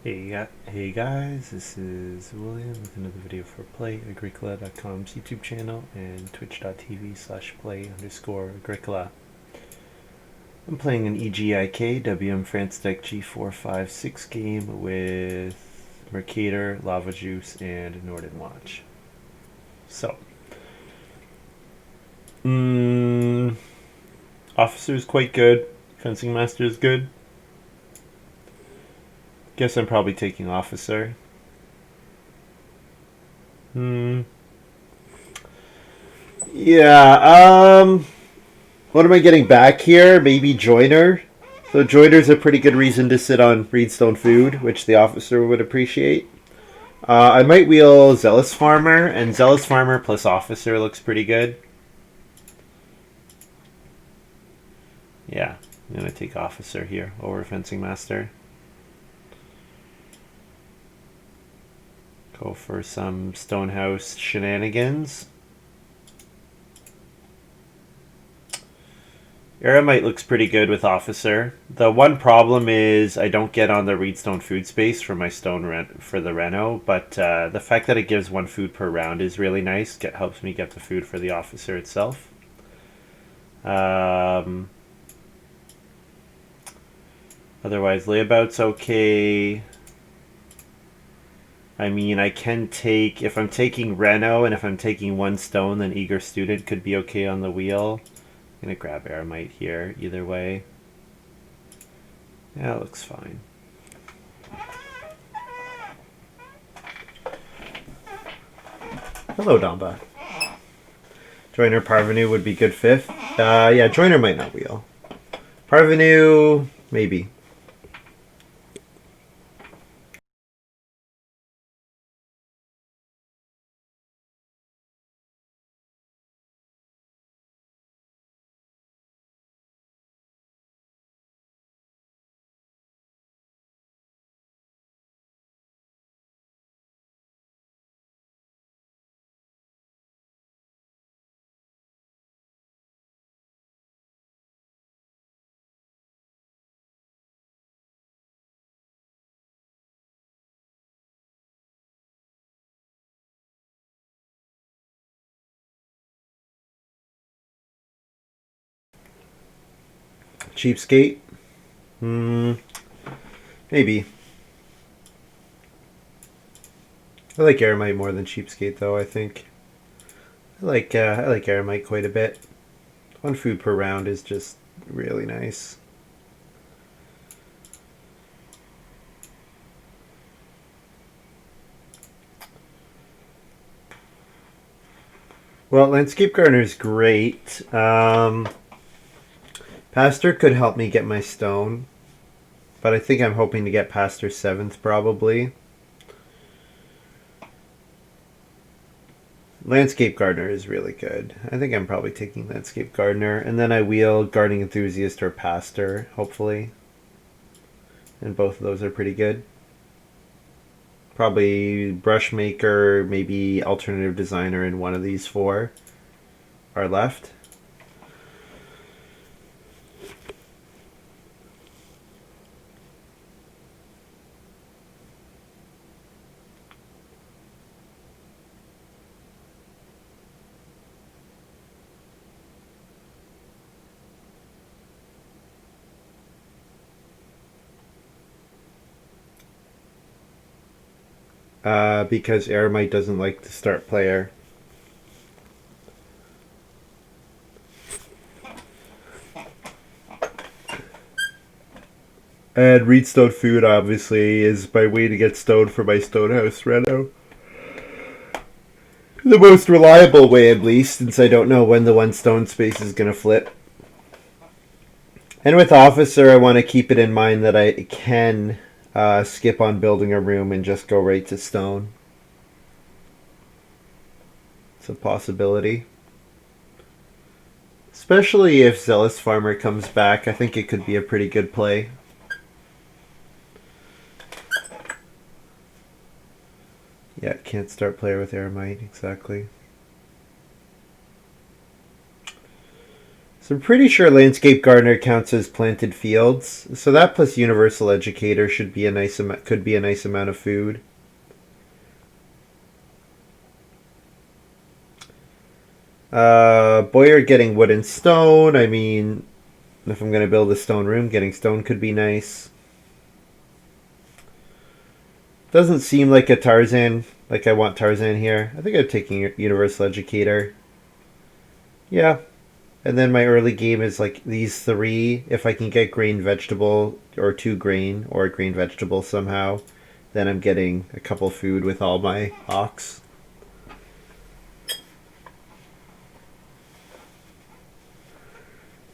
Hey guys, this is William with another video for Play-agricola.com's YouTube channel and twitch.tv/play_agricola. I'm playing an EGIK WM France deck G456 game with Mercator, Lavajuice, and Nordenwatch. So, Officer's quite good, Fencing Master is good. Guess I'm probably taking Officer. Yeah, what am I getting back here? Maybe Joiner? So Joiner's a pretty good reason to sit on Reedstone Food, which the officer would appreciate. I might wheel Zealous Farmer, and Zealous Farmer plus Officer looks pretty good. Yeah, I'm going to take Officer here over Fencing Master. Go for some Stonehouse shenanigans. Eremite looks pretty good with Officer. The one problem is I don't get on the Reedstone food space for my stone for the Reno, but the fact that it gives 1 food per round is really nice. Helps me get the food for the Officer itself. Otherwise, layabout's okay. I mean, I can take, if I'm taking Reno and if I'm taking 1 stone, then Eager Student could be okay on the wheel. I'm going to grab Eremite here, either way. Yeah, it looks fine. Hello, Damba. Joiner Parvenu would be good 5th. Yeah, Joiner might not wheel. Parvenu, maybe. Cheapskate? Maybe. I like Eremite more than Cheapskate, though, I think. I like Eremite quite a bit. 1 food per round is just really nice. Well, Landscape Gardener is great. Pastor could help me get my stone, but I think I'm hoping to get Pastor 7th probably. Landscape Gardener is really good. I think I'm probably taking Landscape Gardener, and then I wheel Gardening Enthusiast or Pastor, hopefully. And both of those are pretty good. Probably Brush Maker, maybe Alternative Designer, and 1 of these 4 are left. Because Eremite doesn't like to start player. And Reedstone Food, obviously, is my way to get stoned for my Stonehouse Reno. The most reliable way, at least, since I don't know when the 1 stone space is going to flip. And with Officer, I want to keep it in mind that I can skip on building a room and just go right to stone. It's a possibility. Especially if Zealous Farmer comes back, I think it could be a pretty good play. Yeah, can't start player with Eremite, exactly. So I'm pretty sure landscape gardener counts as planted fields. So that plus universal educator should be a nice could be a nice amount of food. Boyer getting wood and stone. I mean, if I'm going to build a stone room, getting stone could be nice. Doesn't seem like a Tarzan, like I want Tarzan here. I think I'm taking Universal Educator. Yeah. And then my early game is like these three. If I can get grain vegetable or 2 grain or a grain vegetable somehow, then I'm getting a couple food with all my ox.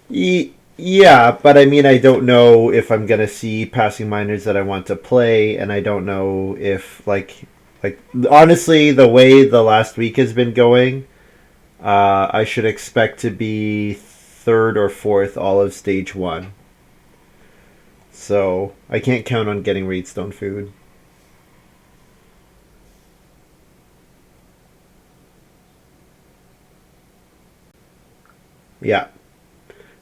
Yeah, but I mean, I don't know if I'm gonna see passing miners that I want to play, and I don't know if like honestly, the way the last week has been going, I should expect to be third or fourth all of stage one. So I can't count on getting Reedstone food. Yeah,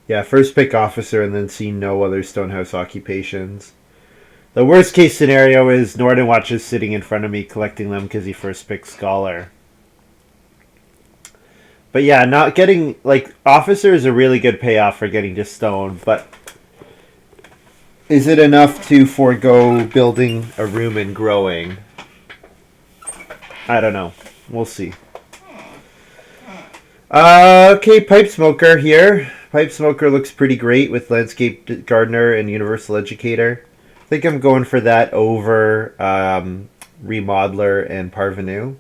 yeah. First pick officer, and then see no other Stonehouse occupations. The worst case scenario is Nordenwatch is sitting in front of me collecting them because he first picked Scholar. But yeah, not getting like officer is a really good payoff for getting to stone, but is it enough to forego building a room and growing? I don't know. We'll see. Okay, pipe smoker here. Pipe smoker looks pretty great with landscape gardener and universal educator. I think I'm going for that over remodeler and parvenu.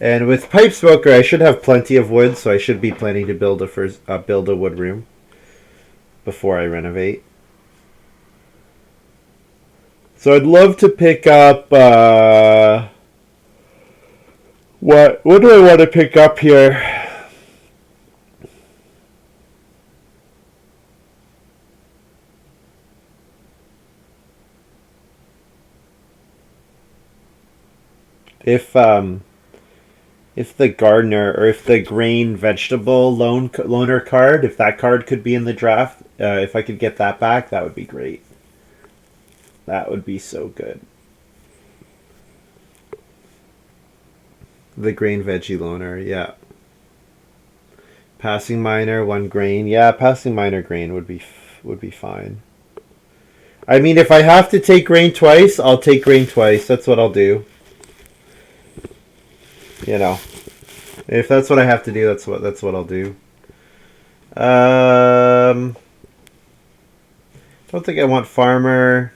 And with pipe smoker, I should have plenty of wood, so I should be planning to build a wood room before I renovate. So I'd love to pick up what do I want to pick up here? If if the gardener or if the grain vegetable loaner card, if that card could be in the draft, if I could get that back, that would be great. That would be so good. The grain veggie loaner, yeah. Passing minor, 1 grain, yeah. Passing minor grain would be fine. I mean, if I have to take grain twice, I'll take grain twice. That's what I'll do. You know, if that's what I have to do, that's what I'll do. Don't think I want farmer.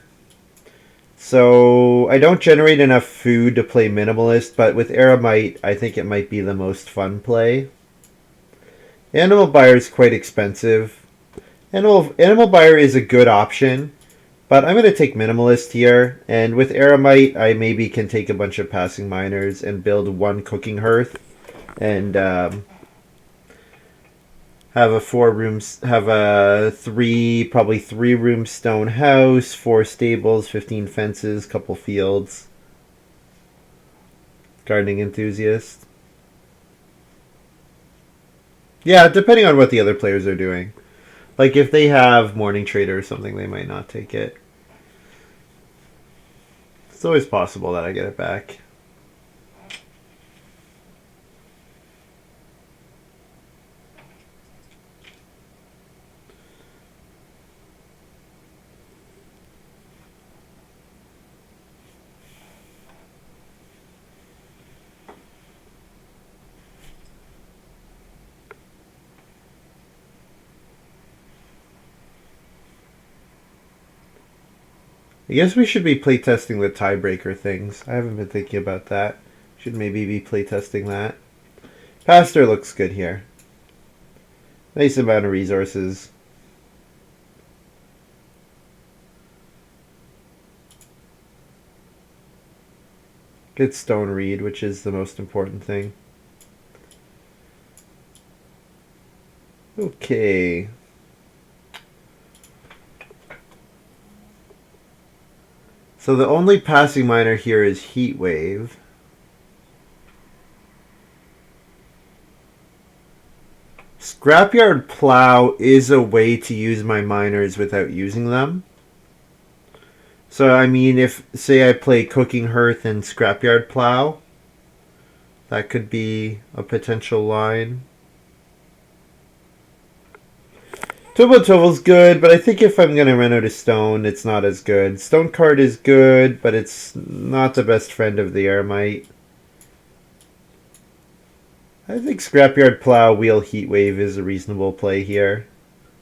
So I don't generate enough food to play minimalist, but with Aramite, I think it might be the most fun play. Animal buyer is quite expensive. Animal buyer is a good option, but I'm going to take minimalist here. And with Aramite, I maybe can take a bunch of passing miners and build 1 cooking hearth, and have a 4 rooms, have a probably 3 room stone house, 4 stables, 15 fences, couple fields. Gardening enthusiast. Yeah, depending on what the other players are doing. Like if they have morning trader or something, they might not take it. It's always possible that I get it back. I guess we should be playtesting the tiebreaker things. I haven't been thinking about that. Should maybe be playtesting that. Pastor looks good here. Nice amount of resources. Good stone reed, which is the most important thing. Okay. So the only passing miner here is Heat Wave. Scrapyard Plow is a way to use my miners without using them. So, I mean, if, say, I play Cooking Hearth and Scrapyard Plow, that could be a potential line. Tovel's good, but I think if I'm going to run out of stone, it's not as good. Stone Card is good, but it's not the best friend of the Eremite. I think Scrapyard Plow, Wheel Heat Wave is a reasonable play here.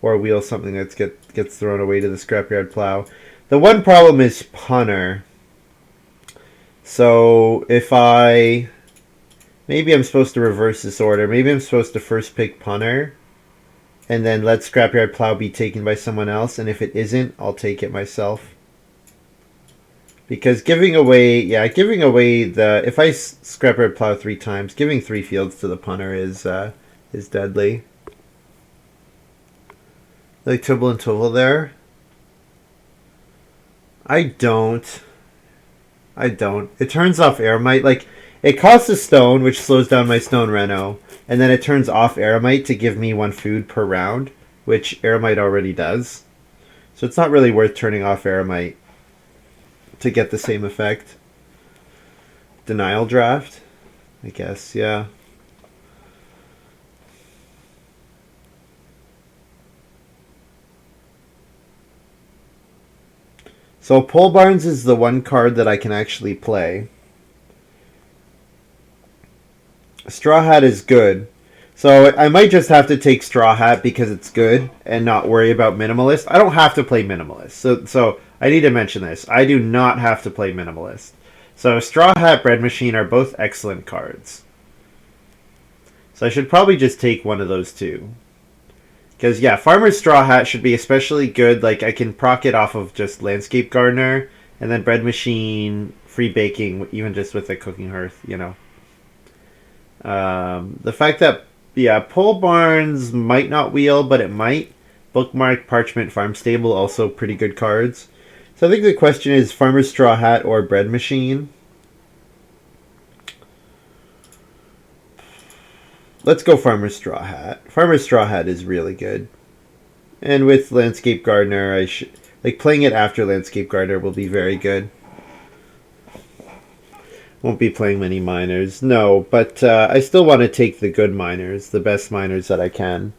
Or wheel something that gets thrown away to the Scrapyard Plow. The one problem is Punter. So if I... Maybe I'm supposed to reverse this order. Maybe I'm supposed to first pick Punter and then let Scrapyard Plow be taken by someone else. And if it isn't, I'll take it myself. Because giving away the... If I Scrapyard Plow 3 times, giving 3 fields to the Punter is deadly. Like Tibble and Tibble there. I don't. It turns off Eremite. Like, it costs a stone, which slows down my stone reno, and then it turns off Eremite to give me 1 food per round, which Eremite already does. So it's not really worth turning off Eremite to get the same effect. Denial Draft, I guess, yeah. So Pole Barns is the one card that I can actually play. Straw Hat is good. So I might just have to take Straw Hat because it's good and not worry about Minimalist. I don't have to play Minimalist. So I need to mention this. I do not have to play Minimalist. So Straw Hat, Bread Machine are both excellent cards. So I should probably just take one of those two. Because, yeah, Farmer's Straw Hat should be especially good. Like, I can proc it off of just Landscape Gardener, and then Bread Machine, free baking, even just with a Cooking Hearth, you know. The fact that, yeah, Pole Barns might not wheel, but it might. Bookmark, Parchment, Farm Stable, also pretty good cards. So I think the question is Farmer's Straw Hat or Bread Machine. Let's go Farmer's Straw Hat. Farmer's Straw Hat is really good. And with Landscape Gardener, playing it after Landscape Gardener will be very good. Won't be playing many miners. No, but I still want to take the good miners, the best miners that I can.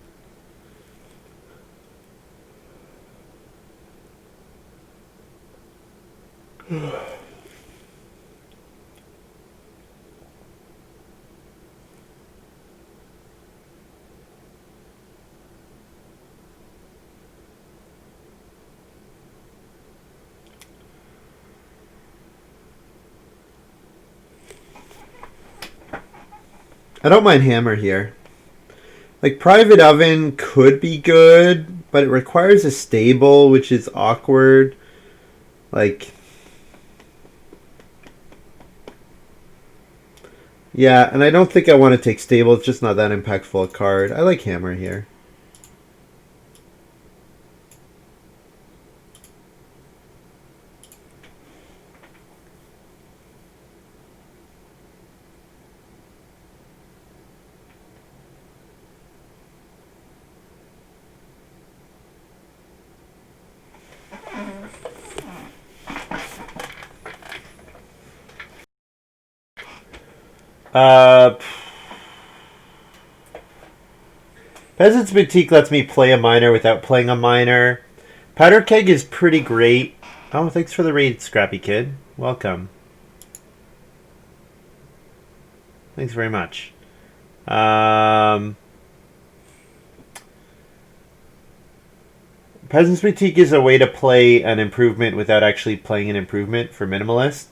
I don't mind Hammer here. Like, Private Oven could be good, but it requires a stable, which is awkward. Like, yeah, and I don't think I want to take stable. It's just not that impactful a card. I like Hammer here. Peasant's Boutique lets me play a miner without playing a miner. Powder Keg is pretty great. Oh, thanks for the raid, Scrappy Kid. Welcome. Thanks very much. Peasant's Boutique is a way to play an improvement without actually playing an improvement for Minimalist.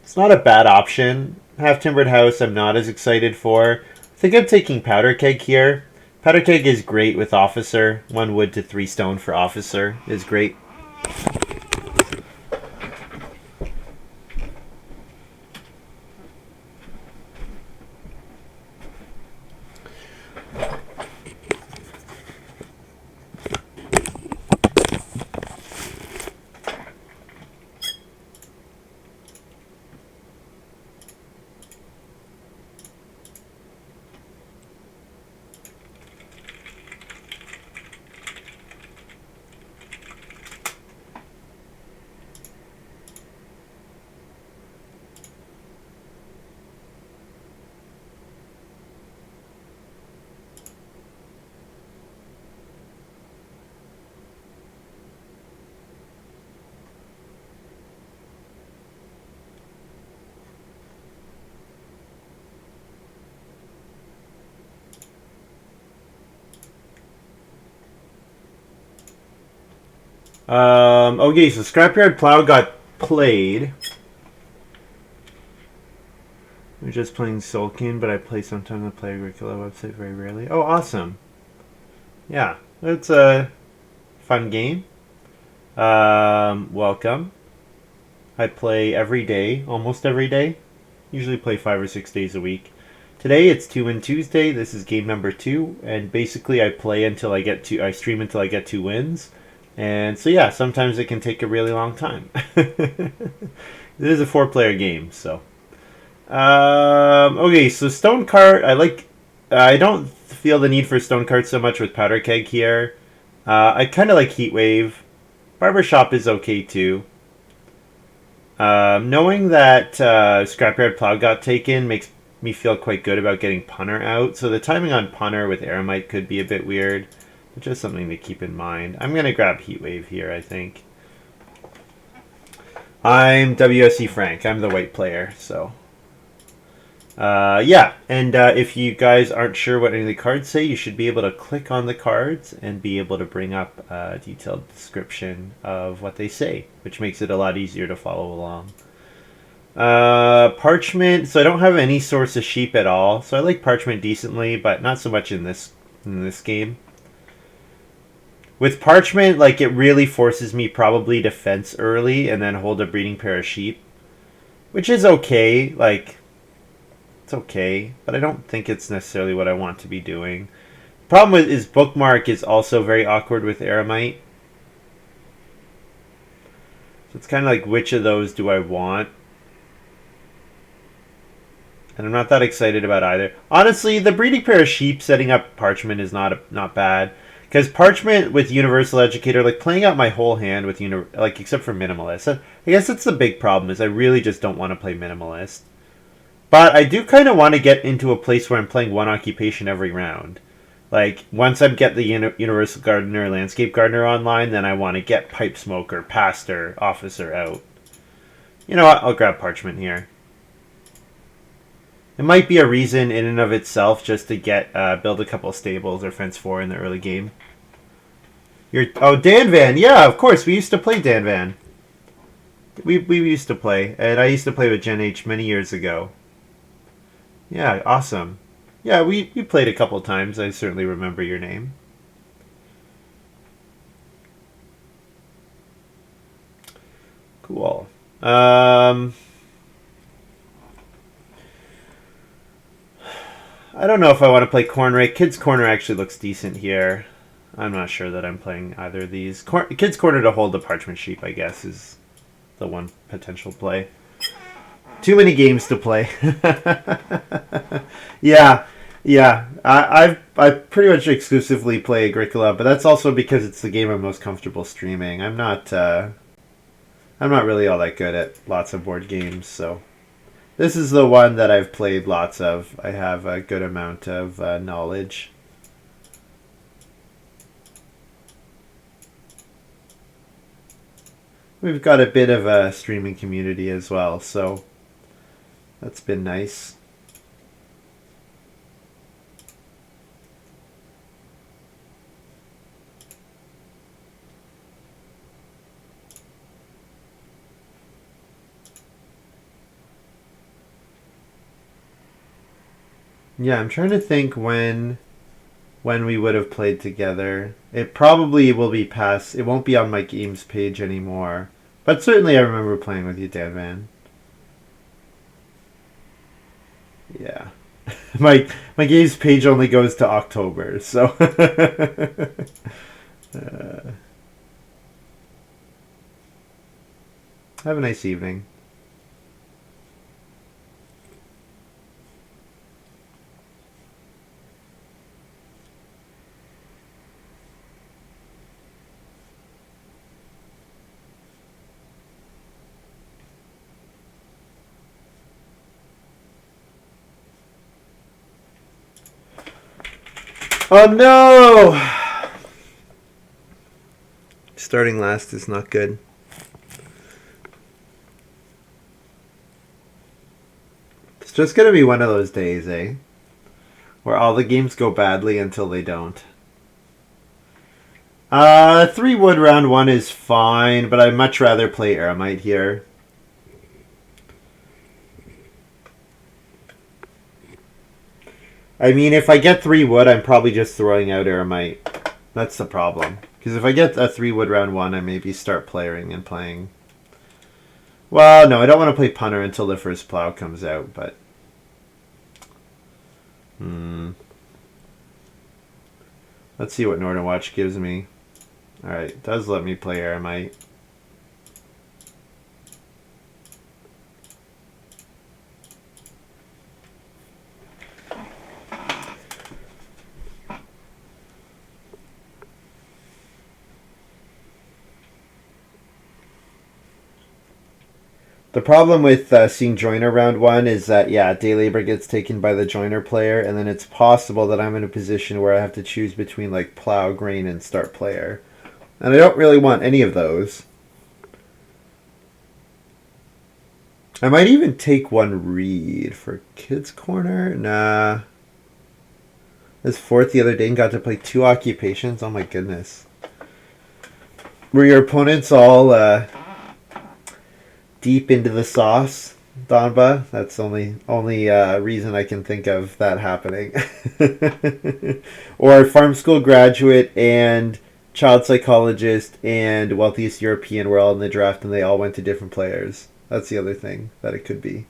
It's not a bad option. Half Timbered House I'm not as excited for. I think I'm taking Powder Keg here. Powder Keg is great with Officer. 1 wood to 3 stone for Officer is great. Okay, so Scrapyard Plow got played. We're just playing Sulkin, but I play sometimes on the Play-agricola website, very rarely. Oh, awesome. Yeah, it's a fun game. Welcome. I play every day, almost every day. Usually play 5 or 6 days a week. Today it's 2-Win Tuesday. This is game number 2, and basically I play until I stream until I get 2 wins. And so yeah, sometimes it can take a really long time. It is a 4-player game, so. Okay, so Stone Cart, I don't feel the need for Stone Cart so much with Powder Keg here. I kind of like Heat Wave. Barbershop is okay too. Knowing that Scrapyard Plow got taken makes me feel quite good about getting Punter out. So the timing on Punter with Aramite could be a bit weird, but just something to keep in mind. I'm going to grab Heatwave here, I think. I'm WSC Frank. I'm the white player, so... yeah, and if you guys aren't sure what any of the cards say, you should be able to click on the cards and be able to bring up a detailed description of what they say, which makes it a lot easier to follow along. Parchment, so I don't have any source of sheep at all, so I like Parchment decently, but not so much in this game. With Parchment, like, it really forces me probably to fence early and then hold a breeding pair of sheep, which is okay, like... It's okay, but I don't think it's necessarily what I want to be doing. Problem is Bookmark is also very awkward with Aramite. So it's kind of like, which of those do I want? And I'm not that excited about either. Honestly, the breeding pair of sheep setting up Parchment is not bad. Because Parchment with Universal Educator, like playing out my whole hand with except for Minimalist. I guess that's the big problem, is I really just don't want to play Minimalist. But I do kind of want to get into a place where I'm playing one occupation every round. Like, once I get the Universal Gardener, Landscape Gardener online, then I want to get Pipe Smoker, Pastor, Officer out. You know what? I'll grab Parchment here. It might be a reason in and of itself just to get build a couple stables or fence 4 in the early game. Danvan. Yeah, of course. We used to play Danvan. We used to play. And I used to play with Gen H many years ago. Yeah, awesome. Yeah, we played a couple times. I certainly remember your name. Cool. I don't know if I want to play Cornrake. Kids Corner actually looks decent here. I'm not sure that I'm playing either of these. Kids Corner to hold the Parchment Sheep, I guess, is the one potential play. Too many games to play. Yeah. I pretty much exclusively play Agricola, but that's also because it's the game I'm most comfortable streaming. I'm not really all that good at lots of board games, so this is the one that I've played lots of. I have a good amount of knowledge. We've got a bit of a streaming community as well, so that's been nice. Yeah, I'm trying to think when we would have played together. It probably will be past. It won't be on my games page anymore. But certainly I remember playing with you, Danvan. Yeah. My games page only goes to October, so have a nice evening. Oh no! Starting last is not good. It's just gonna be one of those days, eh? Where all the games go badly until they don't. Three wood round one is fine, but I'd much rather play Eremite here. I mean, if I get three wood, I'm probably just throwing out Eremite. That's the problem. Because if I get a three wood round one, I maybe start playing and playing. Well, no, I don't want to play punter until the first plow comes out, but... Let's see what Nordenwatch gives me. Alright, it does let me play Eremite. The problem with seeing Joiner round one is that, yeah, day labor gets taken by the Joiner player, and then it's possible that I'm in a position where I have to choose between, like, plow, grain, and start player. And I don't really want any of those. I might even take one read for Kids Corner. Nah. I was fourth the other day and got to play 2 occupations. Oh my goodness. Were your opponents all deep into the sauce, Donba? That's only reason I can think of that happening. Or farm school graduate and child psychologist and wealthiest European were all in the draft and they all went to different players. That's the other thing that it could be.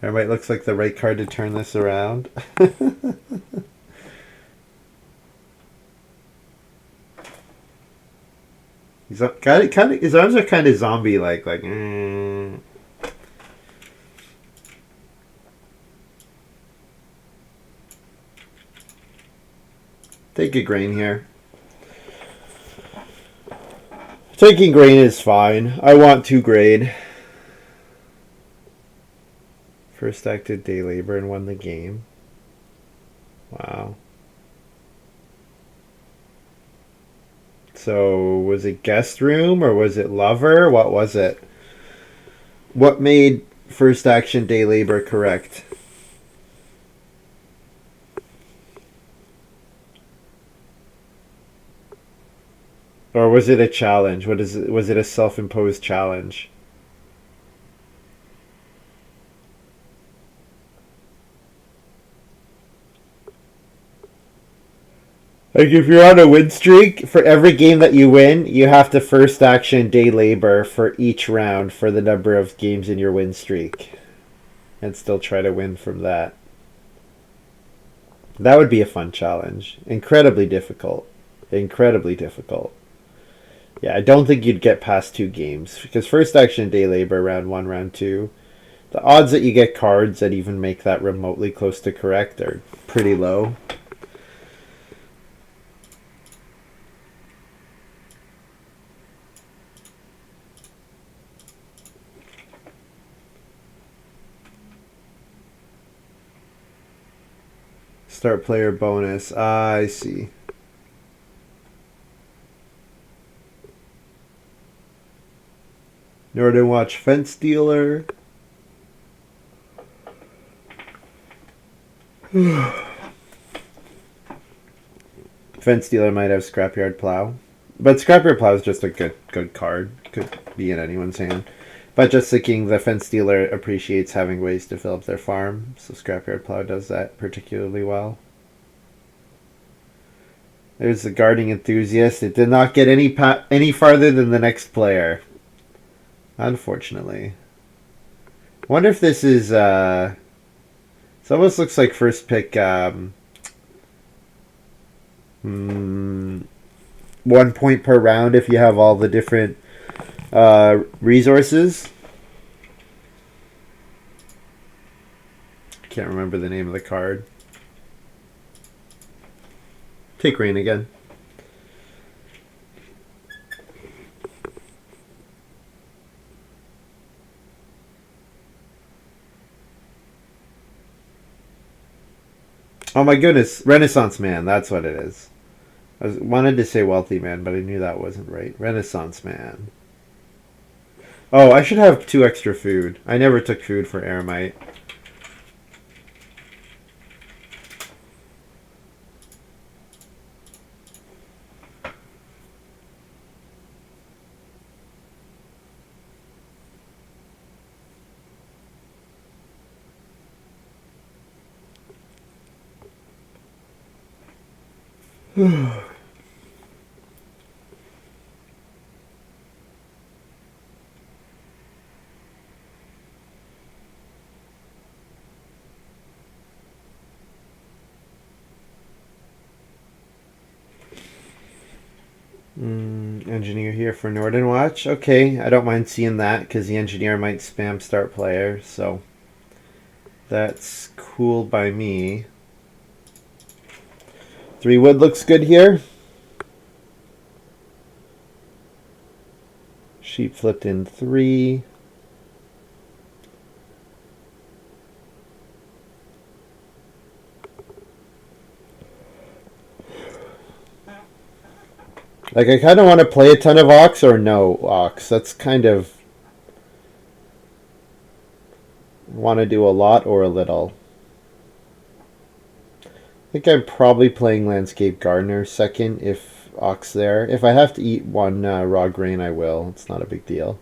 Everybody looks like the right card to turn this around. He's kind of his arms are kind of zombie like. Take a grain here. Taking grain is fine. I want 2 grain. First acted day labor and won the game. Wow. So, was it guest room or was it lover? What was it? What made first action day labor correct? Or was it a challenge? Was it a self-imposed challenge? Like if you're on a win streak, for every game that you win, you have to first action day labor for each round for the number of games in your win streak. And still try to win from that. That would be a fun challenge. Incredibly difficult. Incredibly difficult. Yeah, I don't think you'd get past 2 games. Because first action day labor, round 1, round 2, the odds that you get cards that even make that remotely close to correct are pretty low. Start player bonus. I see. Nordenwatch Fence Dealer. Fence Dealer might have Scrapyard Plow. But Scrapyard Plow is just a good card. Could be in anyone's hand. But just thinking the Fence Dealer appreciates having ways to fill up their farm. So Scrapyard Plow does that particularly well. There's the Gardening Enthusiast. It did not get any farther than the next player. Unfortunately. I wonder if this is... This almost looks like first pick... 1 point per round if you have all the different resources. Can't remember the name of the card. Take rain again. Oh my goodness, Renaissance Man, that's what it is. Wanted to say Wealthy Man, but I knew that wasn't right. Renaissance Man. Oh, I should have 2 extra food. I never took food for Eremite. Engineer here for Nordenwatch. Okay, I don't mind seeing that because the engineer might spam start player, so that's cool by me. 3 wood looks good here. Sheep flipped in 3. Like, I kind of want to play a ton of ox or no ox. That's kind of... want to do a lot or a little. I think I'm probably playing Landscape Gardener second if ox there. If I have to eat 1 raw grain, I will. It's not a big deal.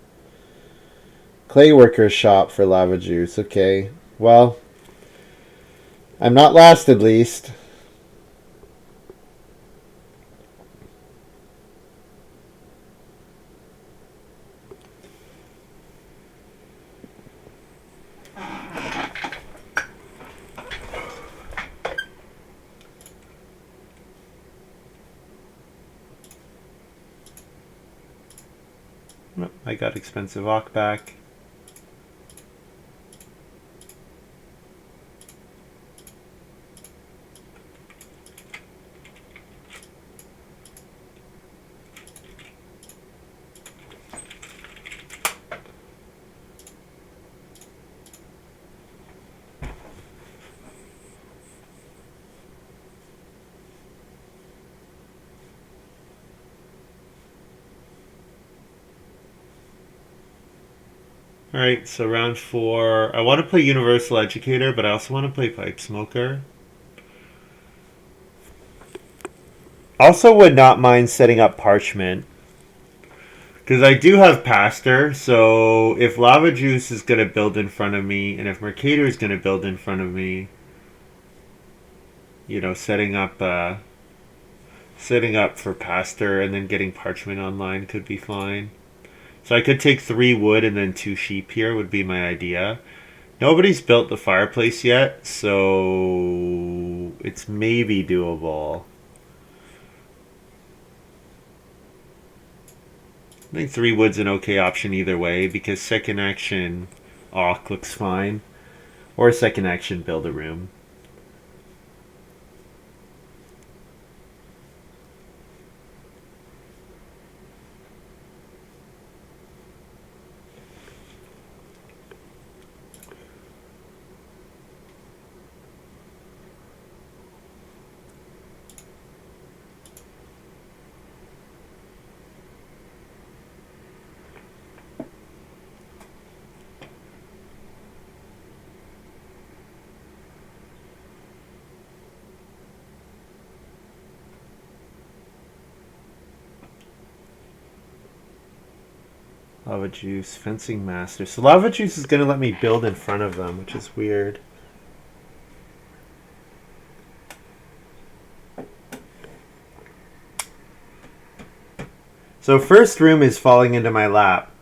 Clay Worker's Shop for Lavajuice. Okay. Well, I'm not last at least. I got expensive ox back. Alright, so round 4. I want to play Universal Educator, but I also want to play Pipe Smoker. Also would not mind setting up Parchment. Because I do have Pastor, so if Lavajuice is going to build in front of me, and if Mercator is going to build in front of me, you know, setting up for Pastor and then getting Parchment online could be fine. So I could take 3 wood and then 2 sheep here would be my idea. Nobody's built the fireplace yet, so it's maybe doable. I think 3 wood's an okay option either way because second action Auk looks fine. Or second action build a room. Lavajuice, Fencing Master. So Lavajuice is going to let me build in front of them, which is weird. So first room is falling into my lap.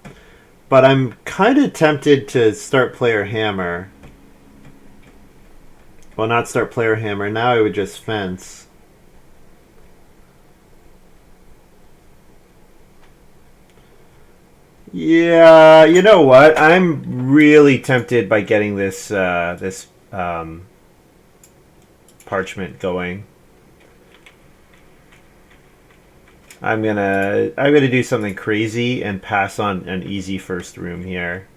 But I'm kind of tempted to start player hammer. Well, not start player hammer. Now I would just fence. Yeah, you know what? I'm really tempted by getting this Parchment going. I'm gonna do something crazy and pass on an easy first room here.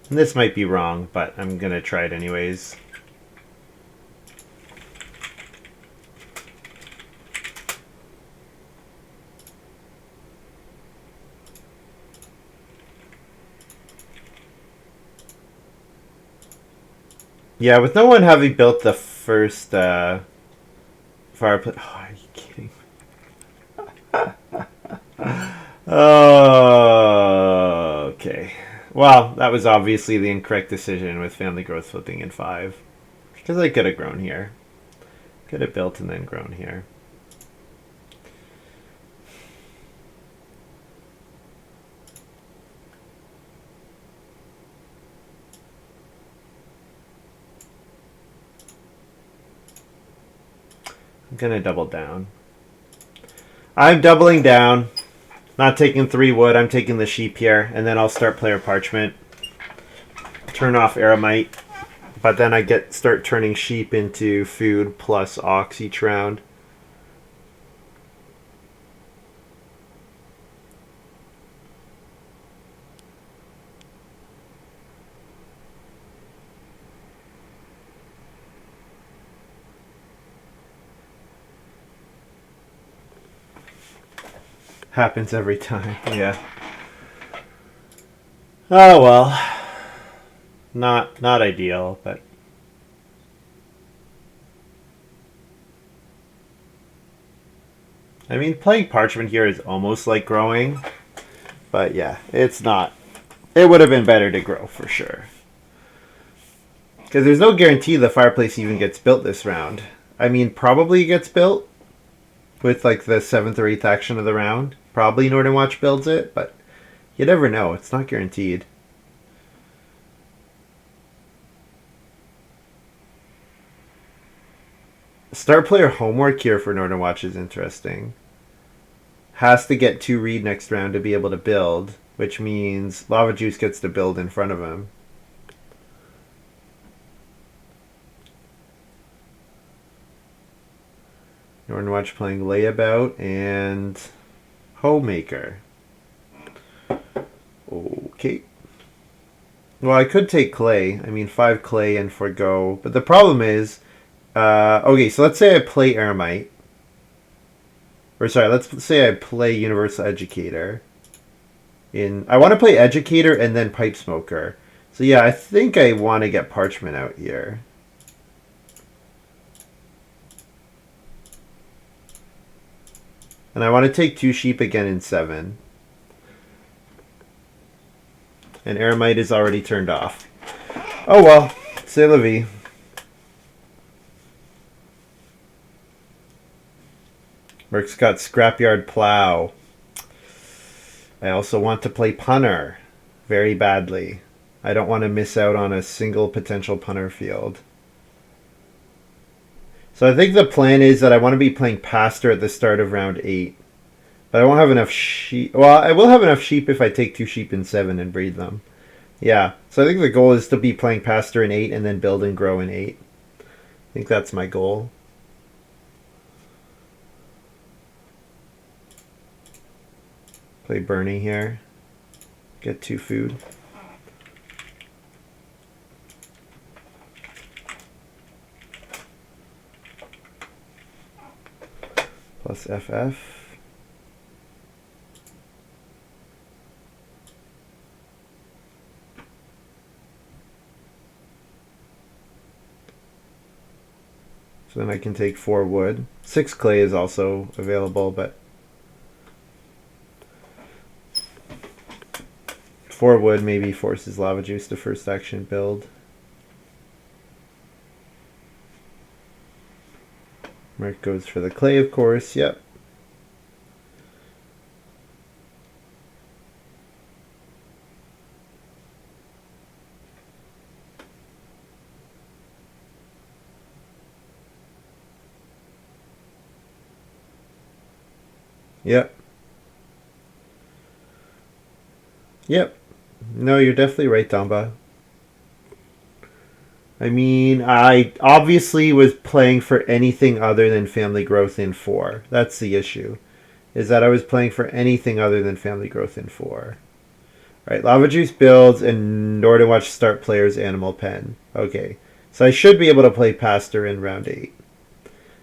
And this might be wrong, but I'm gonna try it anyways. Yeah, with no one having built the first fireplace. Oh, are you kidding? Oh, okay. Well, that was obviously the incorrect decision with family growth flipping in 5. Because I could have grown here. Get it built and then grown here. I'm gonna double down. I'm doubling down. Not taking 3 wood, I'm taking the sheep here, and then I'll start player parchment. Turn off aramite, but then I start turning sheep into food plus ox each round. Happens every time, yeah. Oh well. Not ideal, but I mean, playing parchment here is almost like growing, but yeah, it's not. It would have been better to grow for sure. Because there's no guarantee the fireplace even gets built this round. I mean, probably it gets built with like the 7th or 8th action of the round. Probably Nordenwatch builds it, but you never know. It's not guaranteed. Start player homework here for Nordenwatch is interesting. Has to get 2 read next round to be able to build, which means Lavajuice gets to build in front of him. Nordenwatch playing layabout and homemaker. Okay. Well, I could take clay. I mean, 5 clay and forgo. But the problem is, okay, so let's say I play aramite. Or sorry, let's say I play universal educator. I want to play educator and then pipe smoker. So yeah, I think I want to get parchment out here. And I want to take 2 sheep again in 7. And aramite is already turned off. Oh well, c'est la vie. Merc's got scrapyard plow. I also want to play punter very badly. I don't want to miss out on a single potential punter field. So I think the plan is that I want to be playing pastor at the start of round 8. But I won't have enough sheep. Well, I will have enough sheep if I take 2 sheep in 7 and breed them. Yeah, so I think the goal is to be playing pastor in 8 and then build and grow in 8. I think that's my goal. Play Bernie here. Get 2 food. Plus FF. So then I can take 4 wood. 6 clay is also available, but 4 wood maybe forces Lavajuice to first action build. Merc goes for the clay, of course. Yep. Yep. Yep. No, you're definitely right, Damba. I mean, I obviously was playing for anything other than family growth in 4. That's the issue. Is that I was playing for anything other than family growth in 4. Alright, Lavajuice builds and Nordenwatch start player's animal pen. Okay. So I should be able to play pastor in round 8.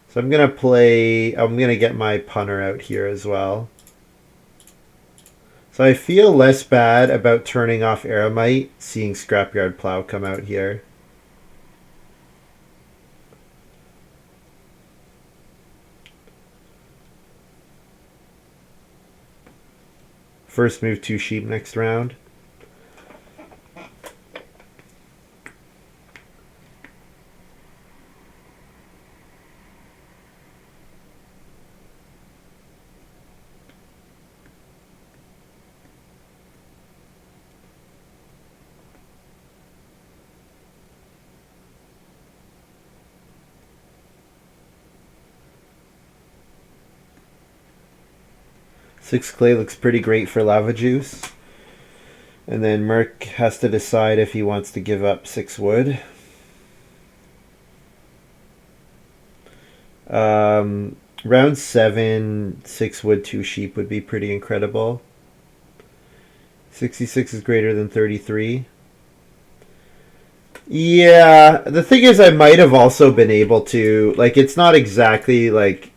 So I'm going to get my punter out here as well. So I feel less bad about turning off aramite, seeing scrapyard plow come out here. First move 2 sheep next round. 6 clay looks pretty great for Lavajuice. And then Merc has to decide if he wants to give up 6 wood. Round 7, 6 wood, 2 sheep would be pretty incredible. 66 is greater than 33. Yeah, the thing is I might have also been able to, like, it's not exactly like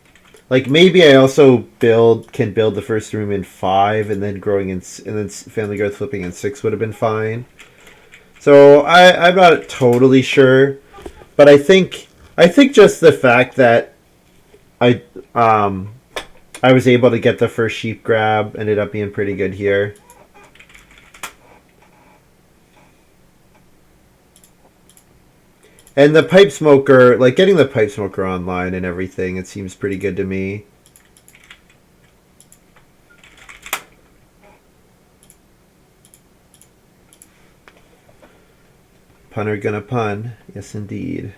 maybe I also can build the first room in 5 and then growing in and then family growth flipping in 6 would have been fine. So I'm not totally sure, but I think just the fact that I was able to get the first sheep grab ended up being pretty good here. And the pipe smoker, like getting the pipe smoker online and everything, it seems pretty good to me. Punter gonna pun. Yes, indeed.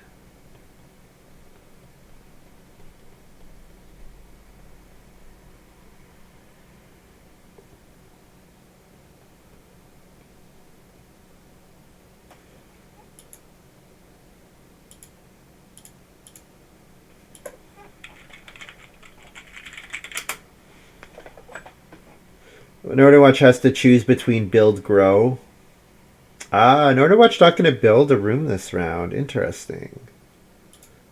Nordenwatch has to choose between build grow. Nordenwatch not going to build a room this round. Interesting.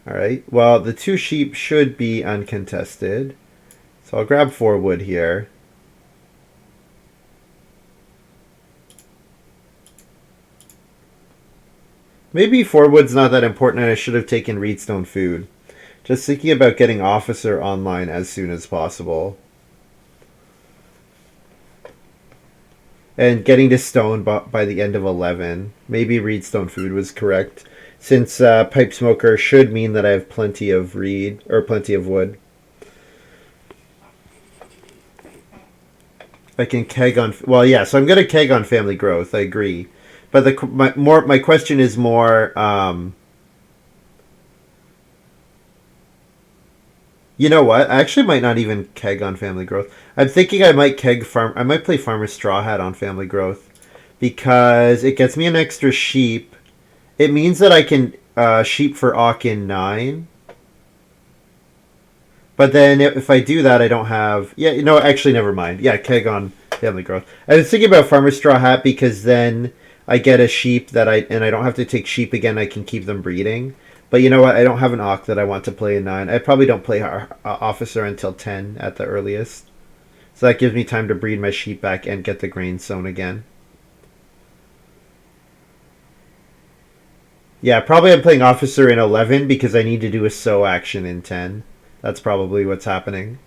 Alright, well, the 2 sheep should be uncontested. So I'll grab 4 wood here. Maybe 4 wood's not that important and I should have taken Reedstone food. Just thinking about getting Officer online as soon as possible. And getting to stone by the end of 11. Maybe Reedstone food was correct. Since pipe smoker should mean that I have plenty of reed, or plenty of wood. I can keg on, well, yeah, so I'm going to keg on family growth, I agree. But my question is more, you know what? I actually might not even keg on family growth. I'm thinking I might I might play Farmer Straw Hat on family growth because it gets me an extra sheep. It means that I can sheep for Auk in 9. But then if I do that, I don't have... Yeah, no, actually, never mind. Yeah, keg on family growth. I was thinking about Farmer Straw Hat because then I get a sheep and I don't have to take sheep again. I can keep them breeding. But you know what? I don't have an Auk that I want to play in 9. I probably don't play Officer until 10 at the earliest. So that gives me time to breed my sheep back and get the grain sown again. Yeah, probably I'm playing Officer in 11 because I need to do a sow action in 10. That's probably what's happening.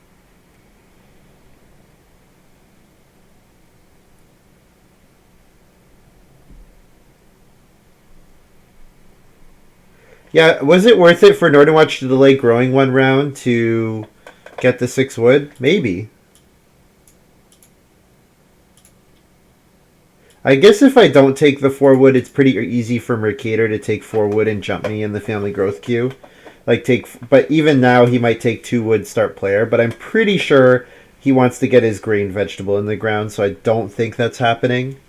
Yeah, was it worth it for Nordenwatch to delay growing 1 round to get the 6 wood? Maybe. I guess if I don't take the 4 wood, it's pretty easy for Mercator to take 4 wood and jump me in the family growth queue. But even now he might take 2 wood start player, but I'm pretty sure he wants to get his grain vegetable in the ground, so I don't think that's happening.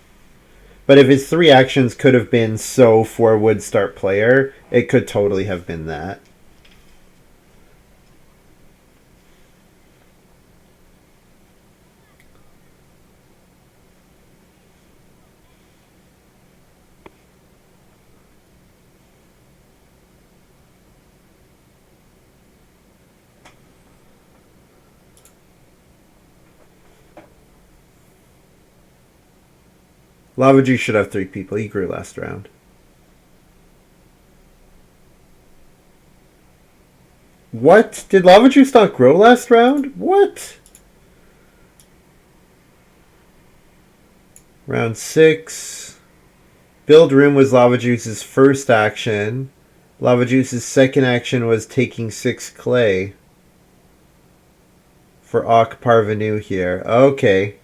But if his 3 actions could have been sow 4 wood start player, it could totally have been that. Lavajuice should have 3 people. He grew last round. What? Did Lavajuice not grow last round? What? Round 6. Build room was Lavajuice's first action. Lavajuice's second action was taking 6 clay. For Auk Parvenu here. Okay.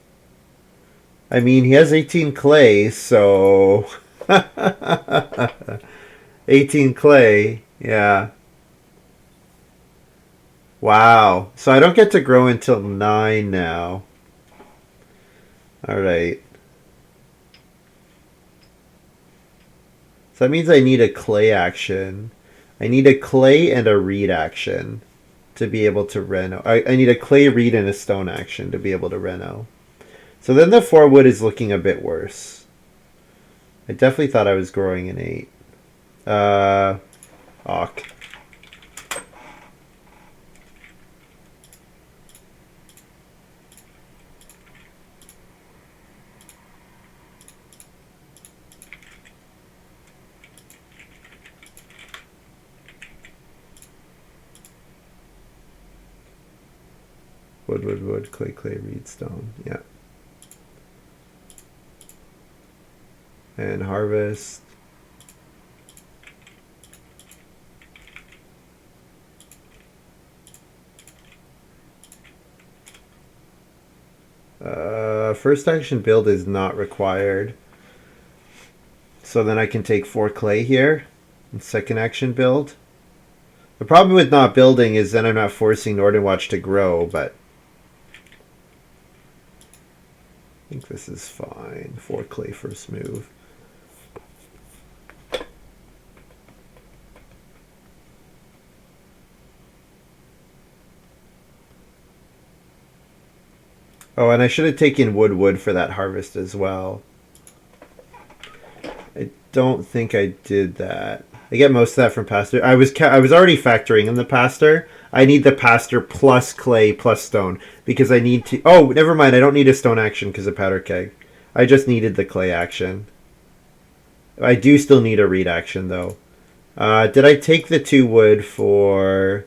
I mean, he has 18 clay, so... 18 clay, yeah. Wow. So I don't get to grow until 9 now. All right. So that means I need a clay action. I need a clay and a reed action to be able to reno. I need a clay reed and a stone action to be able to reno. So then the 4 wood is looking a bit worse. I definitely thought I was growing an 8. Awk. Wood, wood, wood, clay, clay, reed, stone. Yeah. And harvest. First action build is not required. So then I can take 4 clay here. And second action build. The problem with not building is then I'm not forcing Nordenwatch to grow, but I think this is fine. 4 clay first move. Oh, and I should have taken wood for that harvest as well. I don't think I did that. I get most of that from pasture. I was already factoring in the pasture. I need the pasture plus clay plus stone because I need to. Oh, never mind. I don't need a stone action because of powder keg. I just needed the clay action. I do still need a reed action though. Did I take the 2 wood for?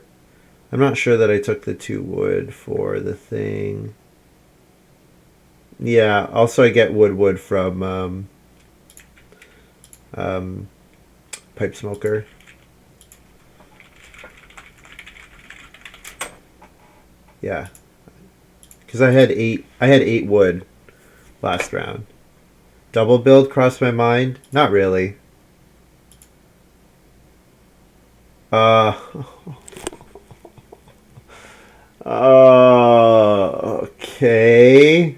I'm not sure that I took the 2 wood for the thing. Yeah. Also, I get wood from pipe smoker. Yeah, because I had 8. I had 8 wood last round. Double build crossed my mind. Not really. Uh. Okay.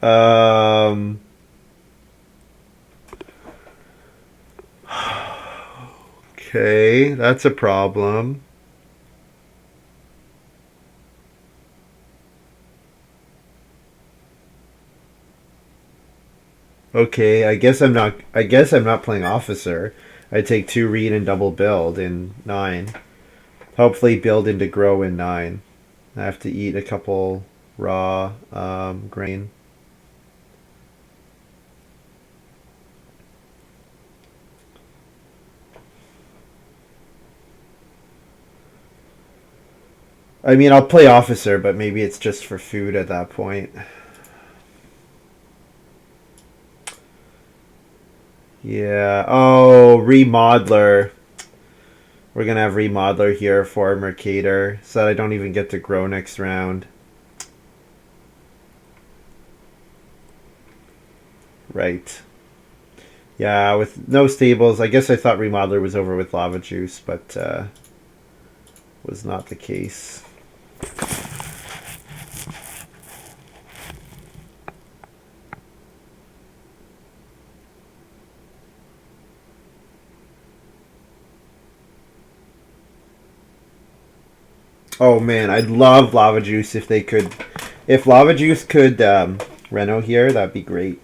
Um. Okay, that's a problem. Okay, I guess I'm not. I guess I'm not playing officer. I take 2 read and double build in 9. Hopefully, build into grow in 9. I have to eat a couple raw grain. I mean, I'll play officer, but maybe it's just for food at that point. Yeah. Oh, remodeler. We're gonna have remodeler here for mercator, so that I don't even get to grow next round. Right. Yeah, with no stables. I guess I thought remodeler was over with Lavajuice, but was not the case. Oh man, I'd love Lavajuice if they could. If Lavajuice could reno here, that'd be great.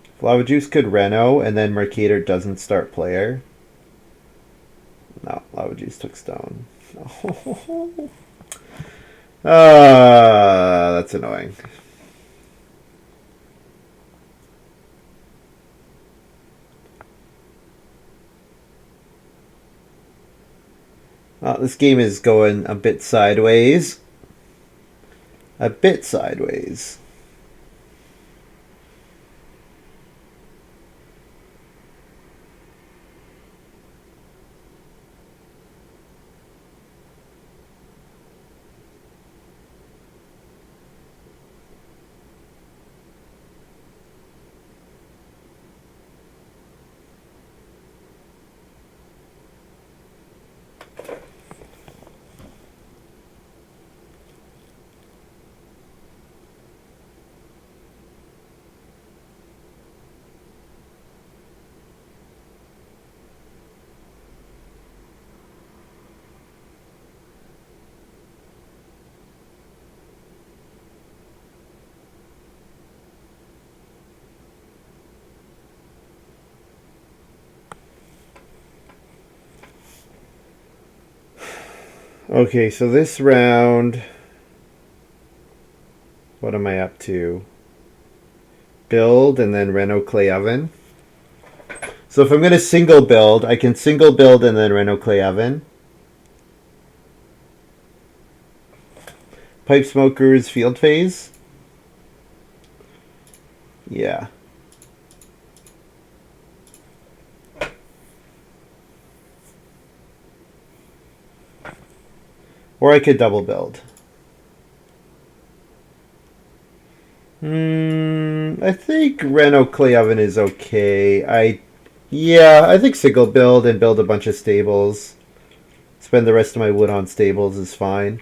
If Lavajuice could reno and then Mercator doesn't start player. No, Lavajuice took stone. No. That's annoying. This game is going a bit sideways. A bit sideways. Okay, so this round, what am I up to? Build and then reno clay oven. So if I'm going to single build, I can single build and then reno clay oven. Pipe smokers field phase. Yeah. Or I could double build. I think reno clay oven is okay. I think single build and build a bunch of stables. Spend the rest of my wood on stables is fine.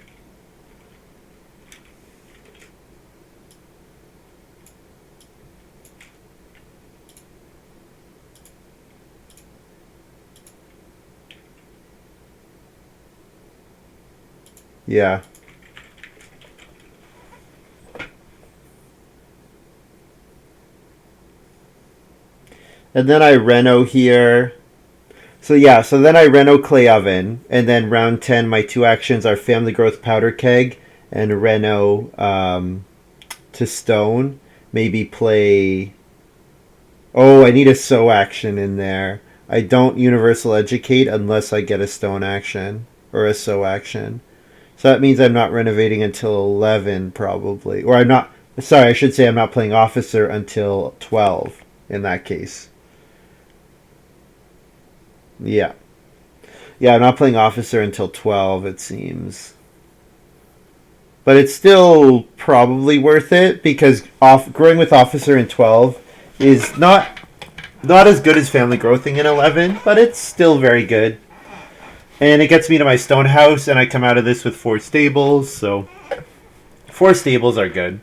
Yeah. And then I reno here. So then I reno clay oven, and then round 10, my two actions are family growth powder keg and reno to stone. Maybe play. Oh, I need a sow action in there. I don't universal educate unless I get a stone action or a sow action. So that means I'm not renovating until 11, probably. Or I'm not. Sorry, I should say I'm not playing officer until 12 in that case. Yeah. Yeah, I'm not playing officer until 12, it seems. But it's still probably worth it because growing with officer in 12 is not as good as family growthing in 11, but it's still very good. And it gets me to my stone house, and I come out of this with 4 stables, so 4 stables are good.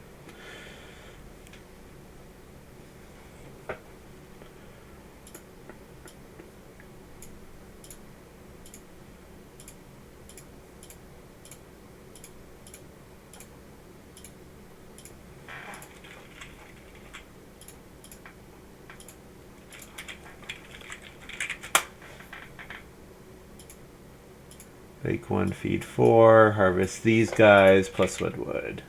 Bake 1, feed 4, harvest these guys, plus wood.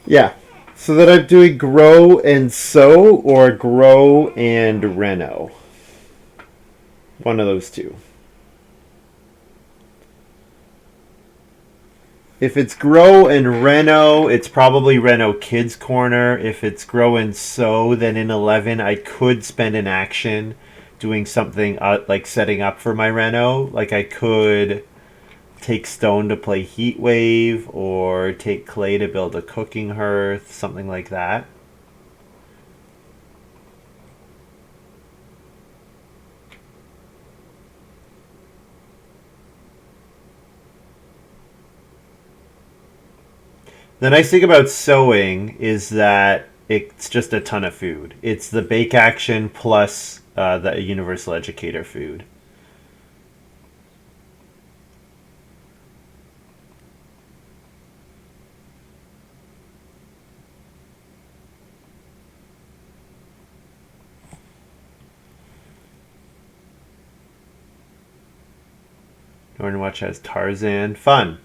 Yeah. So that I'm doing grow and sow or grow and reno. One of those two. If it's grow and reno, it's probably reno kids corner. If it's grow and sow, then in 11 I could spend an action doing something like setting up for my reno. Like I could take stone to play heat wave or take clay to build a cooking hearth, something like that. The nice thing about sewing is that it's just a ton of food. It's the bake action plus the universal educator food. Nordenwatch has Tarzan. Fun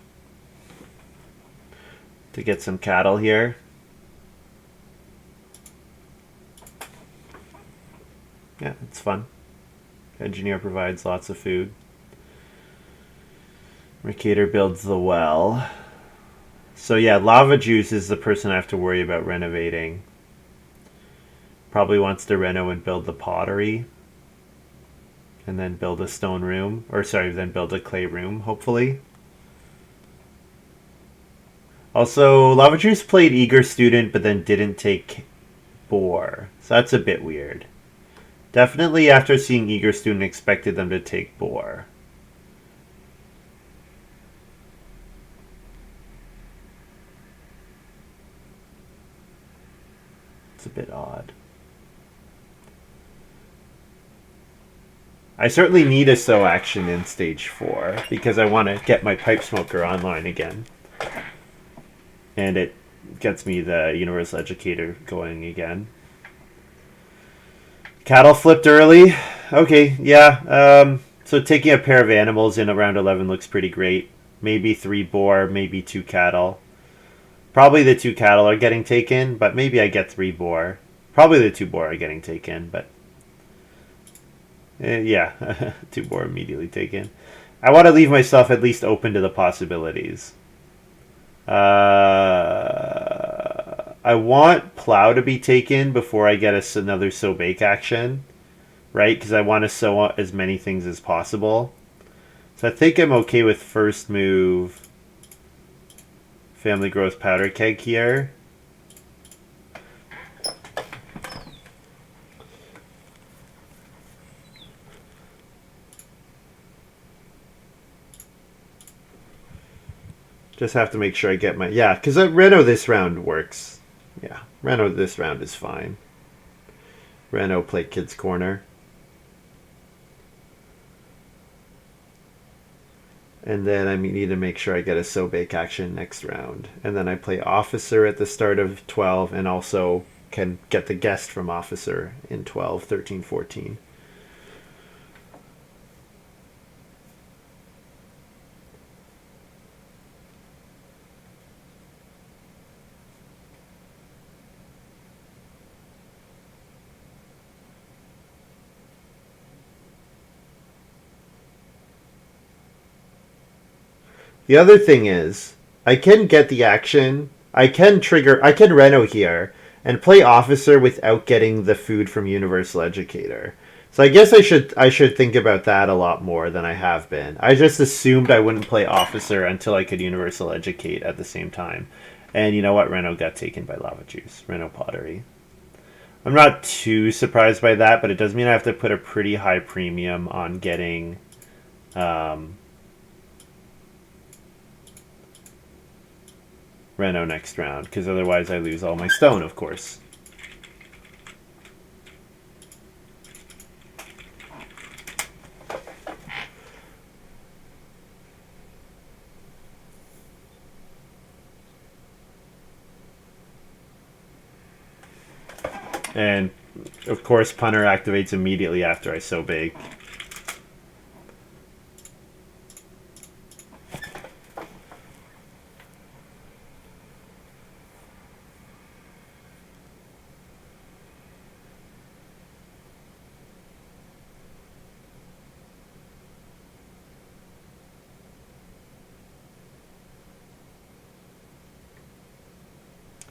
to get some cattle here. Yeah, it's fun. Engineer provides lots of food. Mercator builds the well. So yeah, Lavajuice is the person I have to worry about renovating. Probably wants to reno and build the pottery. And then build a stone room. Or sorry, then build a clay room, hopefully. Also, Lavajuice played Eager Student, but then didn't take Boar. So that's a bit weird. Definitely after seeing Eager Student expected them to take Boar. It's a bit odd. I certainly need a sow action in stage 4 because I want to get my pipe smoker online again. And it gets me the Universal Educator going again. Cattle flipped early. Okay, yeah. So taking a pair of animals in around 11 looks pretty great. Maybe 3 boar, maybe 2 cattle. Probably the 2 cattle are getting taken, but maybe I get 3 boar. Probably the 2 boar are getting taken, but yeah, 2 boar immediately taken. I want to leave myself at least open to the possibilities. I want plow to be taken before I get another sow bake action, right? Because I want to sow as many things as possible. So I think I'm okay with first move family growth powder keg here. Just have to make sure I get my... Yeah, because Reno this round works. Yeah, Reno this round is fine. Reno play Kids Corner. And then I need to make sure I get a sow bake action next round. And then I play Officer at the start of 12 and also can get the guest from Officer in 12, 13, 14. The other thing is, I can get the action. I can Reno here and play Officer without getting the food from Universal Educator. So I guess I should think about that a lot more than I have been. I just assumed I wouldn't play Officer until I could Universal Educate at the same time. And you know what? Reno got taken by Lavajuice. Reno Pottery. I'm not too surprised by that, but it does mean I have to put a pretty high premium on getting Reno next round, because otherwise I lose all my stone, of course. And, of course, Punter activates immediately after I sow bake.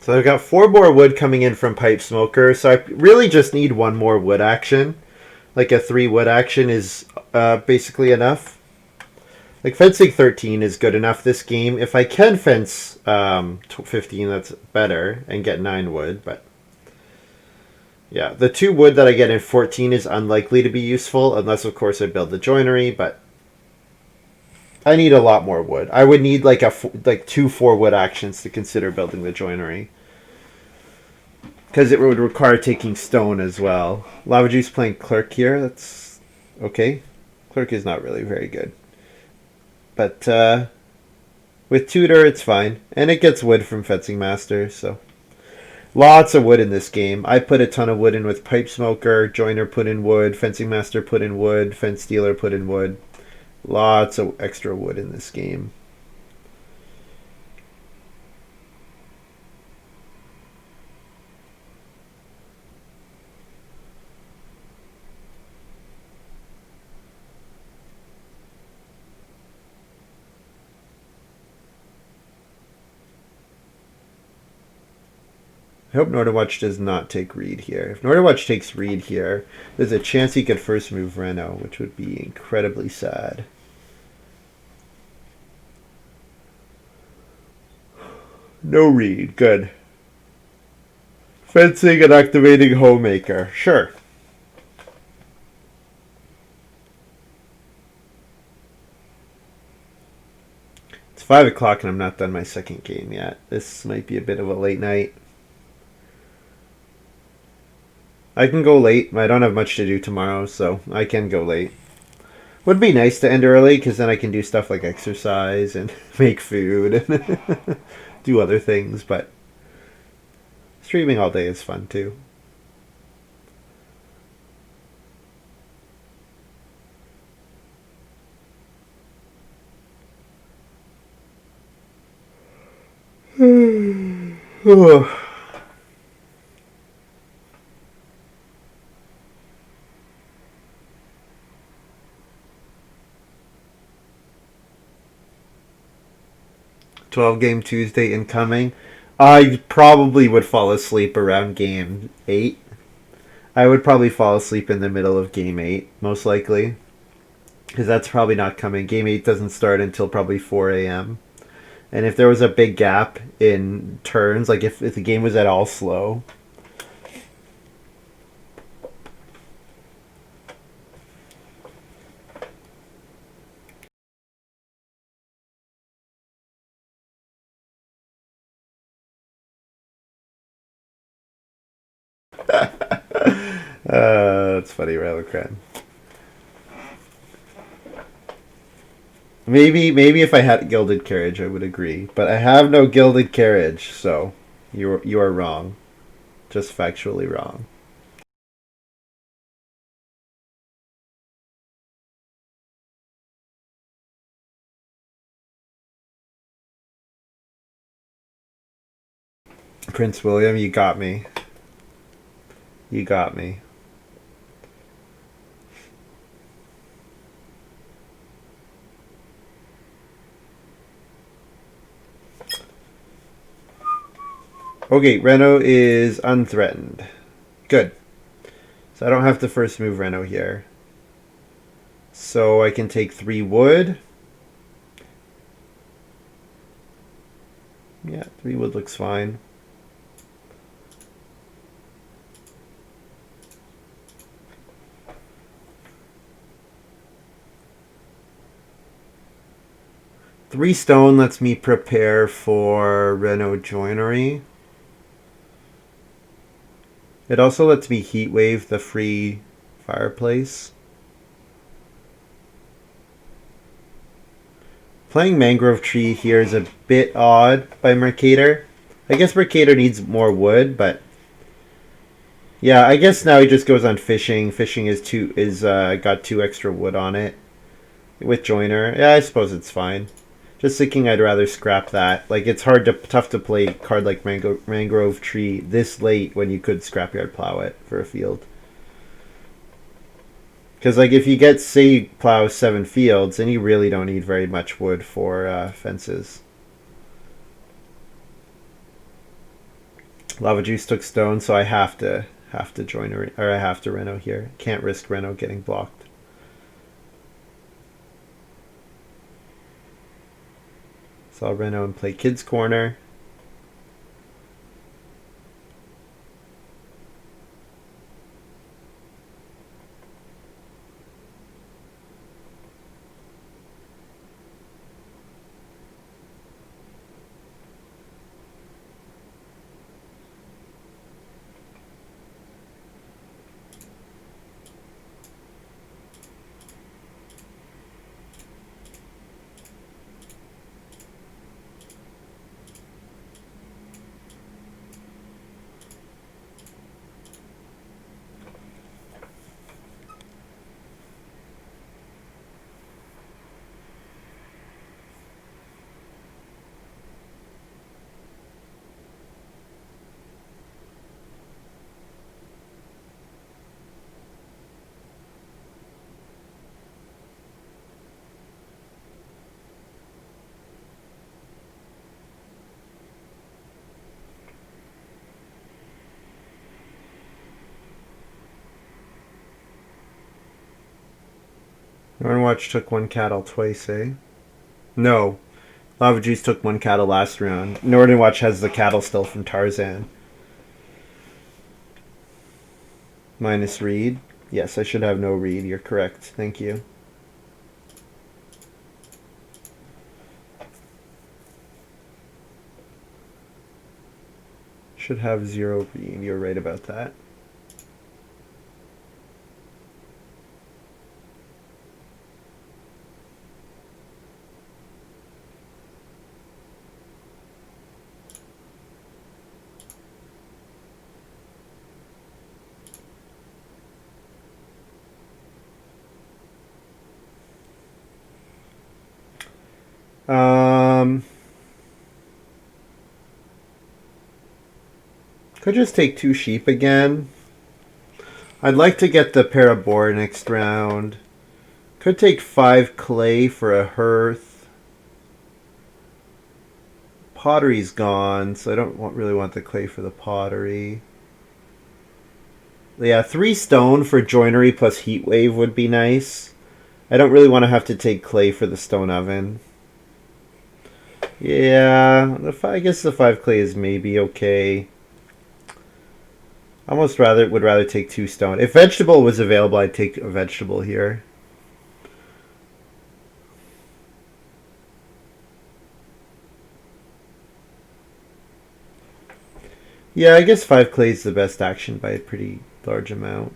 So I've got 4 more wood coming in from Pipe Smoker, so I really just need 1 more wood action. Like a 3 wood action is basically enough. Like fencing 13 is good enough this game. If I can fence 15, that's better, and get 9 wood, but... Yeah, the 2 wood that I get in 14 is unlikely to be useful, unless of course I build the joinery, but... I need a lot more wood. I would need like 2 4-wood actions to consider building the joinery. Because it would require taking stone as well. Lavajuice playing Clerk here. That's okay. Clerk is not really very good. But with Tutor, it's fine. And it gets wood from Fencing Master, so... Lots of wood in this game. I put a ton of wood in with Pipe Smoker. Joiner put in wood. Fencing Master put in wood. Fence Dealer put in wood. Lots of extra wood in this game. I hope Nordenwatch does not take Reed here. If Nordenwatch takes Reed here, there's a chance he could first move Reno, which would be incredibly sad. No Reed. Good. Fencing and activating Homemaker. Sure. 5 o'clock and I'm not done my second game yet. This might be a bit of a late night. I can go late. I don't have much to do tomorrow, so I can go late. Would be nice to end early because then I can do stuff like exercise and make food and do other things, but streaming all day is fun too. Oh. 12-game Tuesday incoming. I probably would fall asleep around game 8. I would probably fall asleep in the middle of game 8, most likely. Because that's probably not coming. Game 8 doesn't start until probably 4 a.m. And if there was a big gap in turns, like if the game was at all slow. That's funny, Railocran. Maybe if I had a gilded carriage, I would agree. But I have no gilded carriage, so you are wrong. Just factually wrong. Prince William, you got me. You got me. Okay, Reno is unthreatened. Good. So I don't have to first move Reno here. So I can take 3 wood. Yeah, 3 wood looks fine. Three stone lets me prepare for Reno Joinery. It also lets me heat wave the free fireplace. Playing Mangrove Tree here is a bit odd by Mercator. I guess Mercator needs more wood, but yeah, I guess now he just goes on fishing. Fishing is got 2 extra wood on it with Joiner. Yeah, I suppose it's fine. Just thinking I'd rather scrap that. Like, it's tough to play a card like Mangrove Tree this late when you could Scrapyard Plow it for a field. Because, like, if you get, say, plow 7 fields, then you really don't need very much wood for fences. Lavajuice took stone, so I have to join or I have to Reno here. Can't risk Reno getting blocked. So I'll Reno and play Kids Corner. Nordenwatch took 1 cattle twice, eh? No. Lavajuice took 1 cattle last round. Nordenwatch has the cattle still from Tarzan. Minus read. Yes, I should have no read. You're correct. Thank you. Should have 0 green. You're right about that. Could just take 2 sheep again. I'd like to get the pair of boar next round. Could take 5 clay for a hearth. Pottery's gone, so I don't really want the clay for the pottery. Yeah, 3 stone for joinery plus heat wave would be nice. I don't really want to have to take clay for the stone oven. Yeah, I guess the 5 clay is maybe okay. Almost would rather take 2 stone. If vegetable was available, I'd take a vegetable here. Yeah, I guess 5 clay is the best action by a pretty large amount.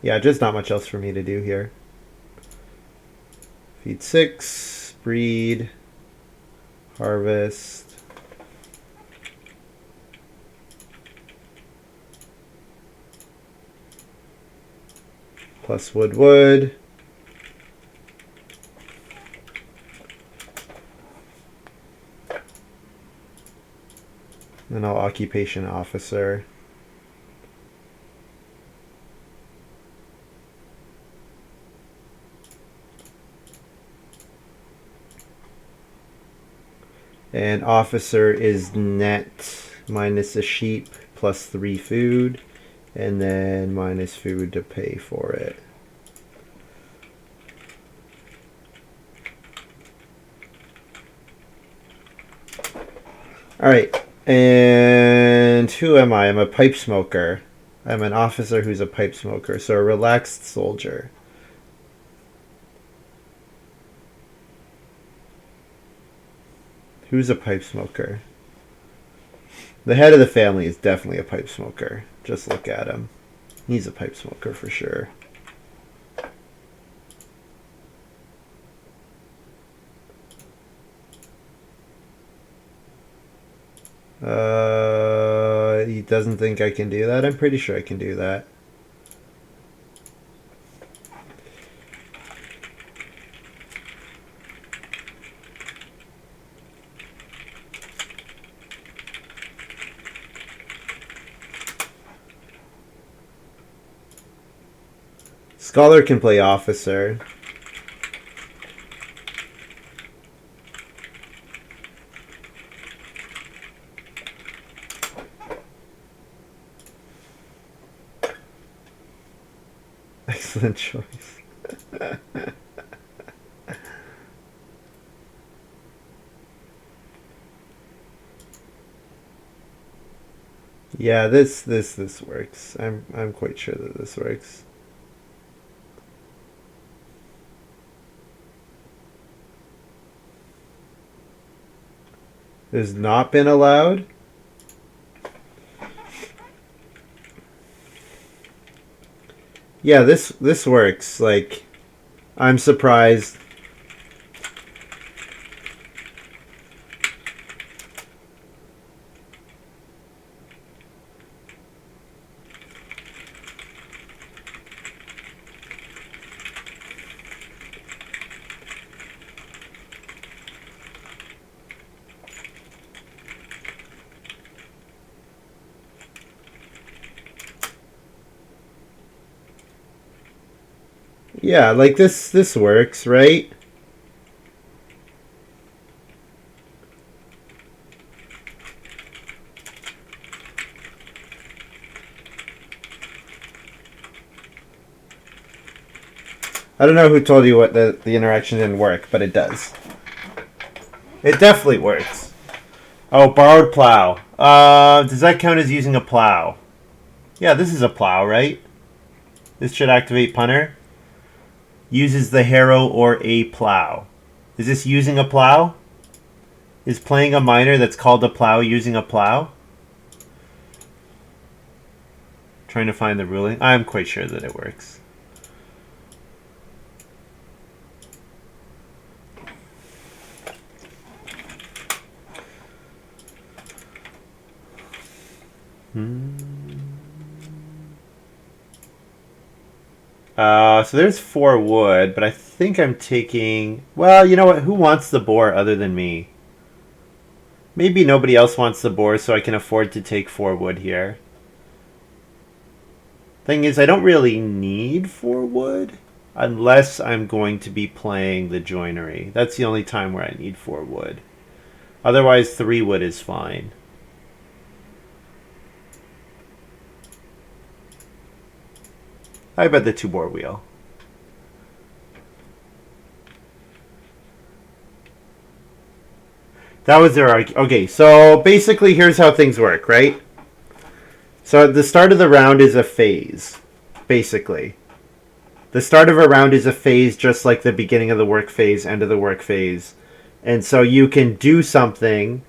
Yeah, just not much else for me to do here. Feed 6, breed, harvest. Plus wood. Then I'll occupation officer. And officer is net minus a sheep plus 3 food. And then minus food to pay for it. Alright. And who am I? I'm a pipe smoker. I'm an officer who's a pipe smoker. So a relaxed soldier. Who's a pipe smoker? The head of the family is definitely a pipe smoker. Just look at him. He's a pipe smoker for sure. He doesn't think I can do that. I'm pretty sure I can do that. Scholar can play officer. Excellent choice. Yeah, this works. I'm quite sure that this works. Has not been allowed. Yeah, this works. Like, I'm surprised. Yeah, like this works, right? I don't know who told you what the interaction didn't work, but it does. It definitely works. Oh, borrowed plow. Does that count as using a plow? Yeah, this is a plow, right? This should activate punter. Uses the harrow or a plow. Is this using a plow? Is playing a minor that's called a plow using a plow? Trying to find the ruling. I'm quite sure that it works. So there's 4 wood, but I think I'm taking... Well, you know what? Who wants the boar other than me? Maybe nobody else wants the boar, so I can afford to take 4 wood here. Thing is, I don't really need 4 wood unless I'm going to be playing the joinery. That's the only time where I need 4 wood. Otherwise, 3 wood is fine. I bet the 2 boar wheel. That was their argument. Okay, so basically here's how things work, right? So the start of the round is a phase, basically. The start of a round is a phase just like the beginning of the work phase, end of the work phase. And so you can do something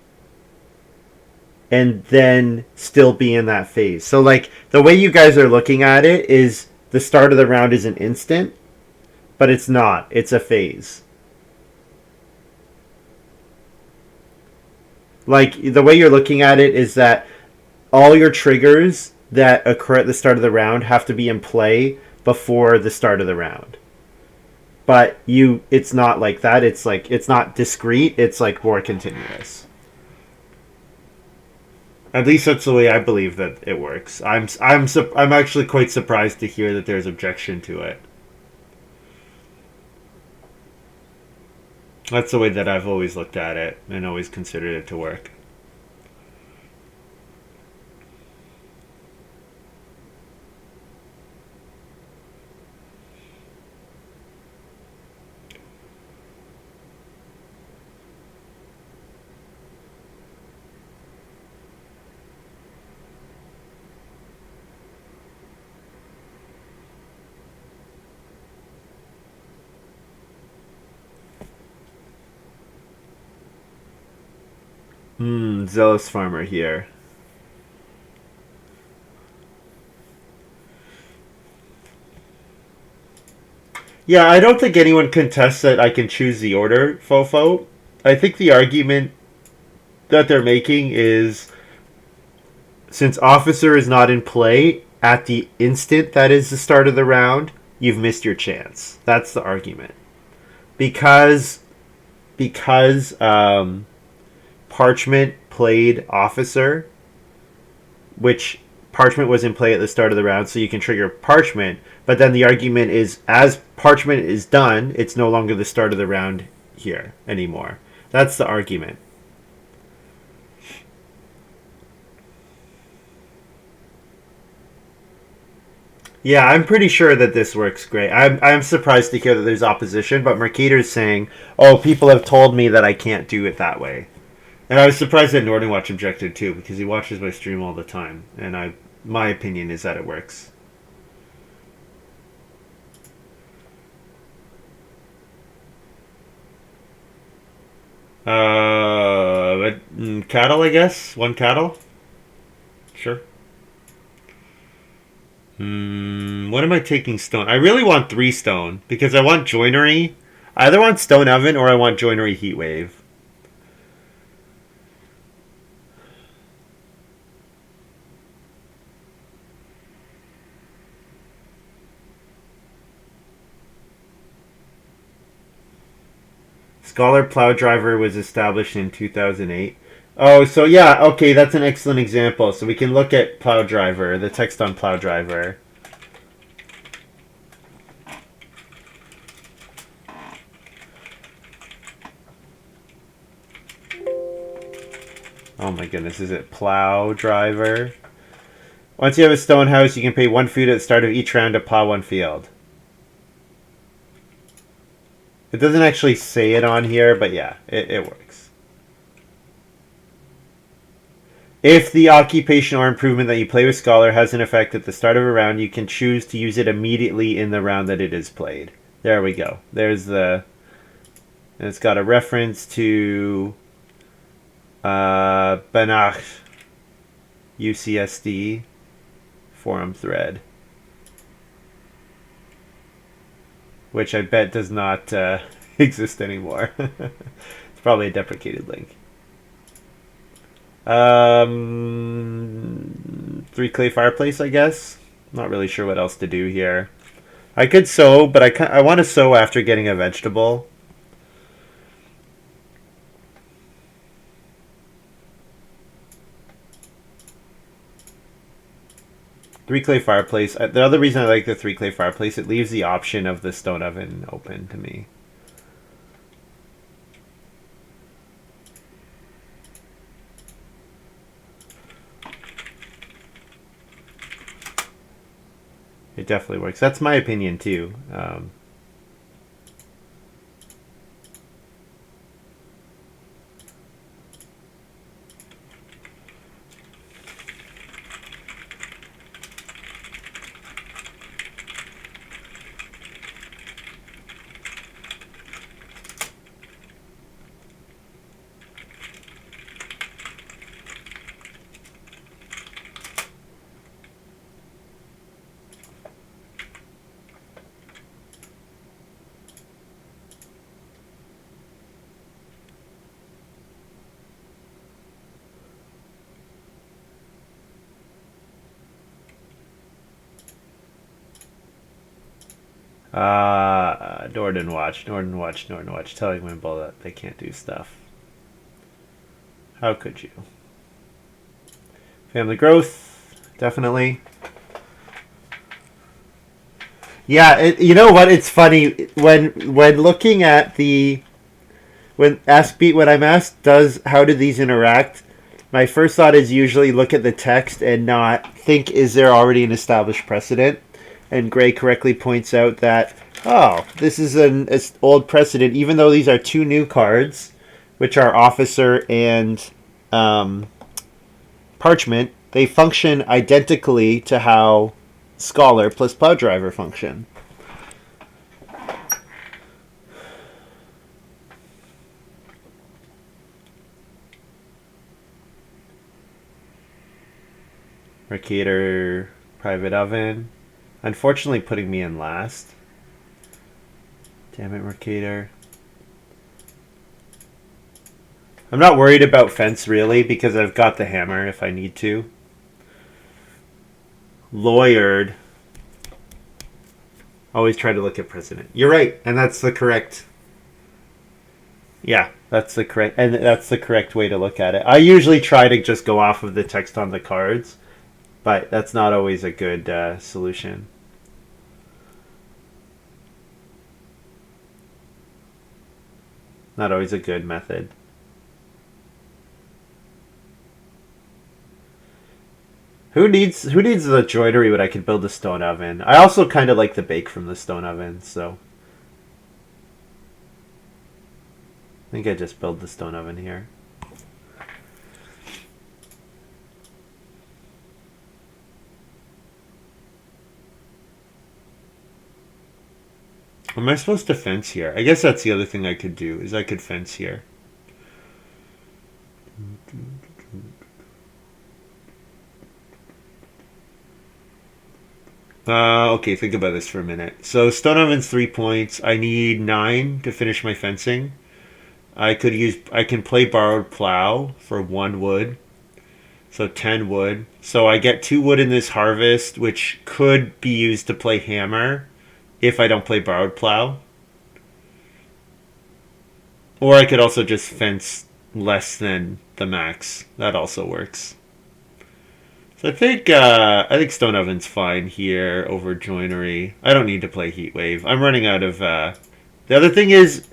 and then still be in that phase. So like the way you guys are looking at it is the start of the round is an instant, but it's not. It's a phase. Like the way you're looking at it is that all your triggers that occur at the start of the round have to be in play before the start of the round. But it's not like that. It's like it's not discrete. It's like more continuous. At least that's the way I believe that it works. I'm actually quite surprised to hear that there's objection to it. That's the way that I've always looked at it and always considered it to work. Zealous farmer here. Yeah, I don't think anyone contests that I can choose the order, Fofo. I think the argument that they're making is since officer is not in play at the instant that is the start of the round, you've missed your chance. That's the argument. Because Parchment played officer, which Parchment was in play at the start of the round, so you can trigger Parchment. But then the argument is, as Parchment is done, it's no longer the start of the round here anymore. That's the argument. Yeah, I'm pretty sure that this works great. I'm surprised to hear that there's opposition, but Mercator's saying, oh, people have told me that I can't do it that way. And I was surprised that Nordenwatch objected too, because he watches my stream all the time, and my opinion is that it works. Cattle, I guess? 1 cattle? Sure. What am I taking stone? I really want 3 stone, because I want joinery. I either want stone oven or I want joinery heat wave. Scholar Plow Driver was established in 2008. Oh, so yeah, okay, that's an excellent example. So we can look at Plow Driver, the text on Plow Driver. Oh my goodness, is it Plow Driver? Once you have a stone house, you can pay 1 food at the start of each round to plow 1 field. It doesn't actually say it on here, but yeah, it works. If the occupation or improvement that you play with Scholar has an effect at the start of a round, you can choose to use it immediately in the round that it is played. There we go. There's the... And it's got a reference to Banach UCSD forum thread, which I bet does not exist anymore. It's probably a deprecated link. Three clay fireplace, I guess. Not really sure what else to do here. I could sow, but I want to sow after getting a vegetable. Three clay fireplace. The other reason I like the three clay fireplace, it leaves the option of the stone oven open to me. It definitely works. That's my opinion too. Nordenwatch, telling Wimble that they can't do stuff. How could you? Family growth, definitely. Yeah, you know what? It's funny when looking at the when I'm asked how do these interact. My first thought is usually look at the text and not think, is there already an established precedent? And Gray correctly points out that, oh, this is an old precedent, even though these are two new cards, which are Officer and Parchment, they function identically to how Scholar plus Plow Driver function. Mercator, private oven. Unfortunately, putting me in last. Damn it, Mercator. I'm not worried about fence, really, because I've got the hammer if I need to. Lawyered. Always try to look at precedent. You're right, and that's the correct... Yeah, that's the correct way to look at it. I usually try to just go off of the text on the cards, but that's not always a good solution. Not always a good method. Who needs the joinery when I can build a stone oven? I also kind of like the bake from the stone oven, so I think I just build the stone oven here. Am I supposed to fence here? I guess that's the other thing I could do, is I could fence here. Okay, think about this for a minute. So stone oven's 3 points. I need 9 to finish my fencing. I can play borrowed plow for 1 wood. So 10 wood. So I get 2 wood in this harvest, which could be used to play hammer if I don't play borrowed plow. Or I could also just fence less than the max. That also works. So I think stone oven's fine here over joinery. I don't need to play heat wave. I'm running out of. The other thing is,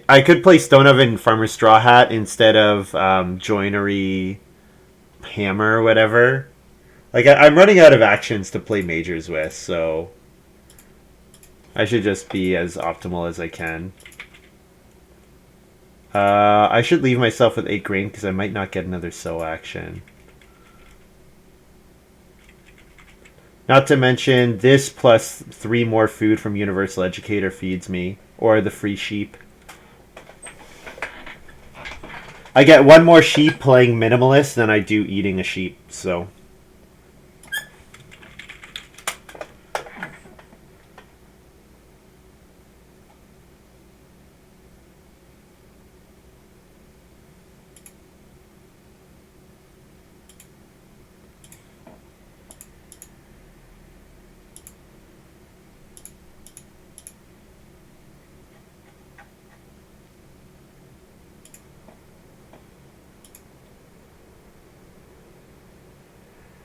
I could play stone oven farmer straw hat instead of joinery hammer or whatever. Like I'm running out of actions to play majors with, so I should just be as optimal as I can. I should leave myself with 8 grain because I might not get another sow action. Not to mention, this plus 3 more food from Universal Educator feeds me, or the free sheep. I get one more sheep playing minimalist than I do eating a sheep, so.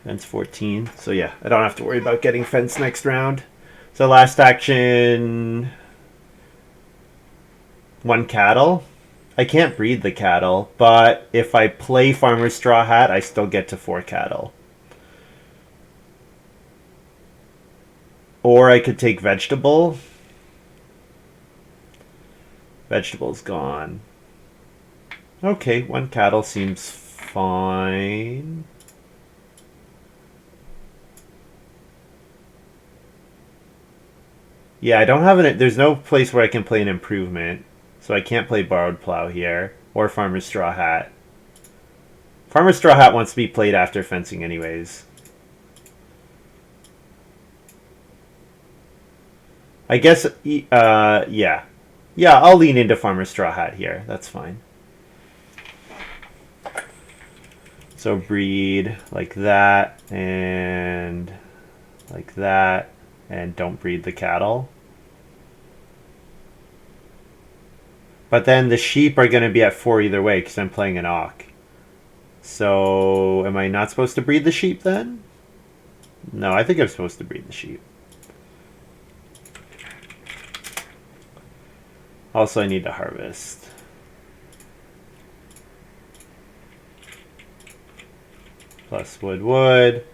Fence 14. So yeah, I don't have to worry about getting fence next round. So last action, 1 cattle. I can't breed the cattle, but if I play Farmer's Straw Hat, I still get to 4 cattle. Or I could take vegetable. Vegetable's gone. Okay, 1 cattle seems fine. Yeah, I don't have an. There's no place where I can play an improvement, so I can't play Borrowed Plow here or Farmer's Straw Hat. Farmer's Straw Hat wants to be played after fencing, anyways. I guess. Yeah, I'll lean into Farmer's Straw Hat here. That's fine. So breed like that and like that. And don't breed the cattle. But then the sheep are going to be at 4 either way because I'm playing an Auk. So am I not supposed to breed the sheep then? No, I think I'm supposed to breed the sheep. Also, I need to harvest. Plus wood.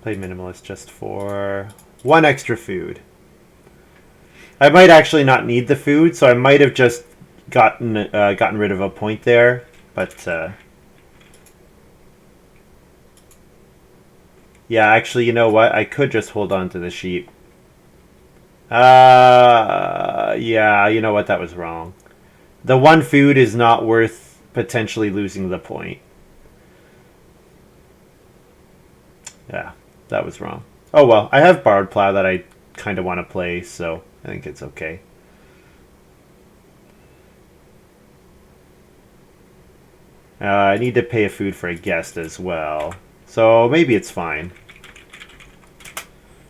Play minimalist just for 1 extra food. I might actually not need the food, so I might have just gotten rid of a point there. But yeah, actually, you know what? I could just hold on to the sheep. Yeah, you know what? That was wrong. The 1 food is not worth potentially losing the point. Yeah. That was wrong. Oh well, I have Borrowed Plow that I kind of want to play, so I think it's okay. I need to pay a food for a guest as well, so maybe it's fine.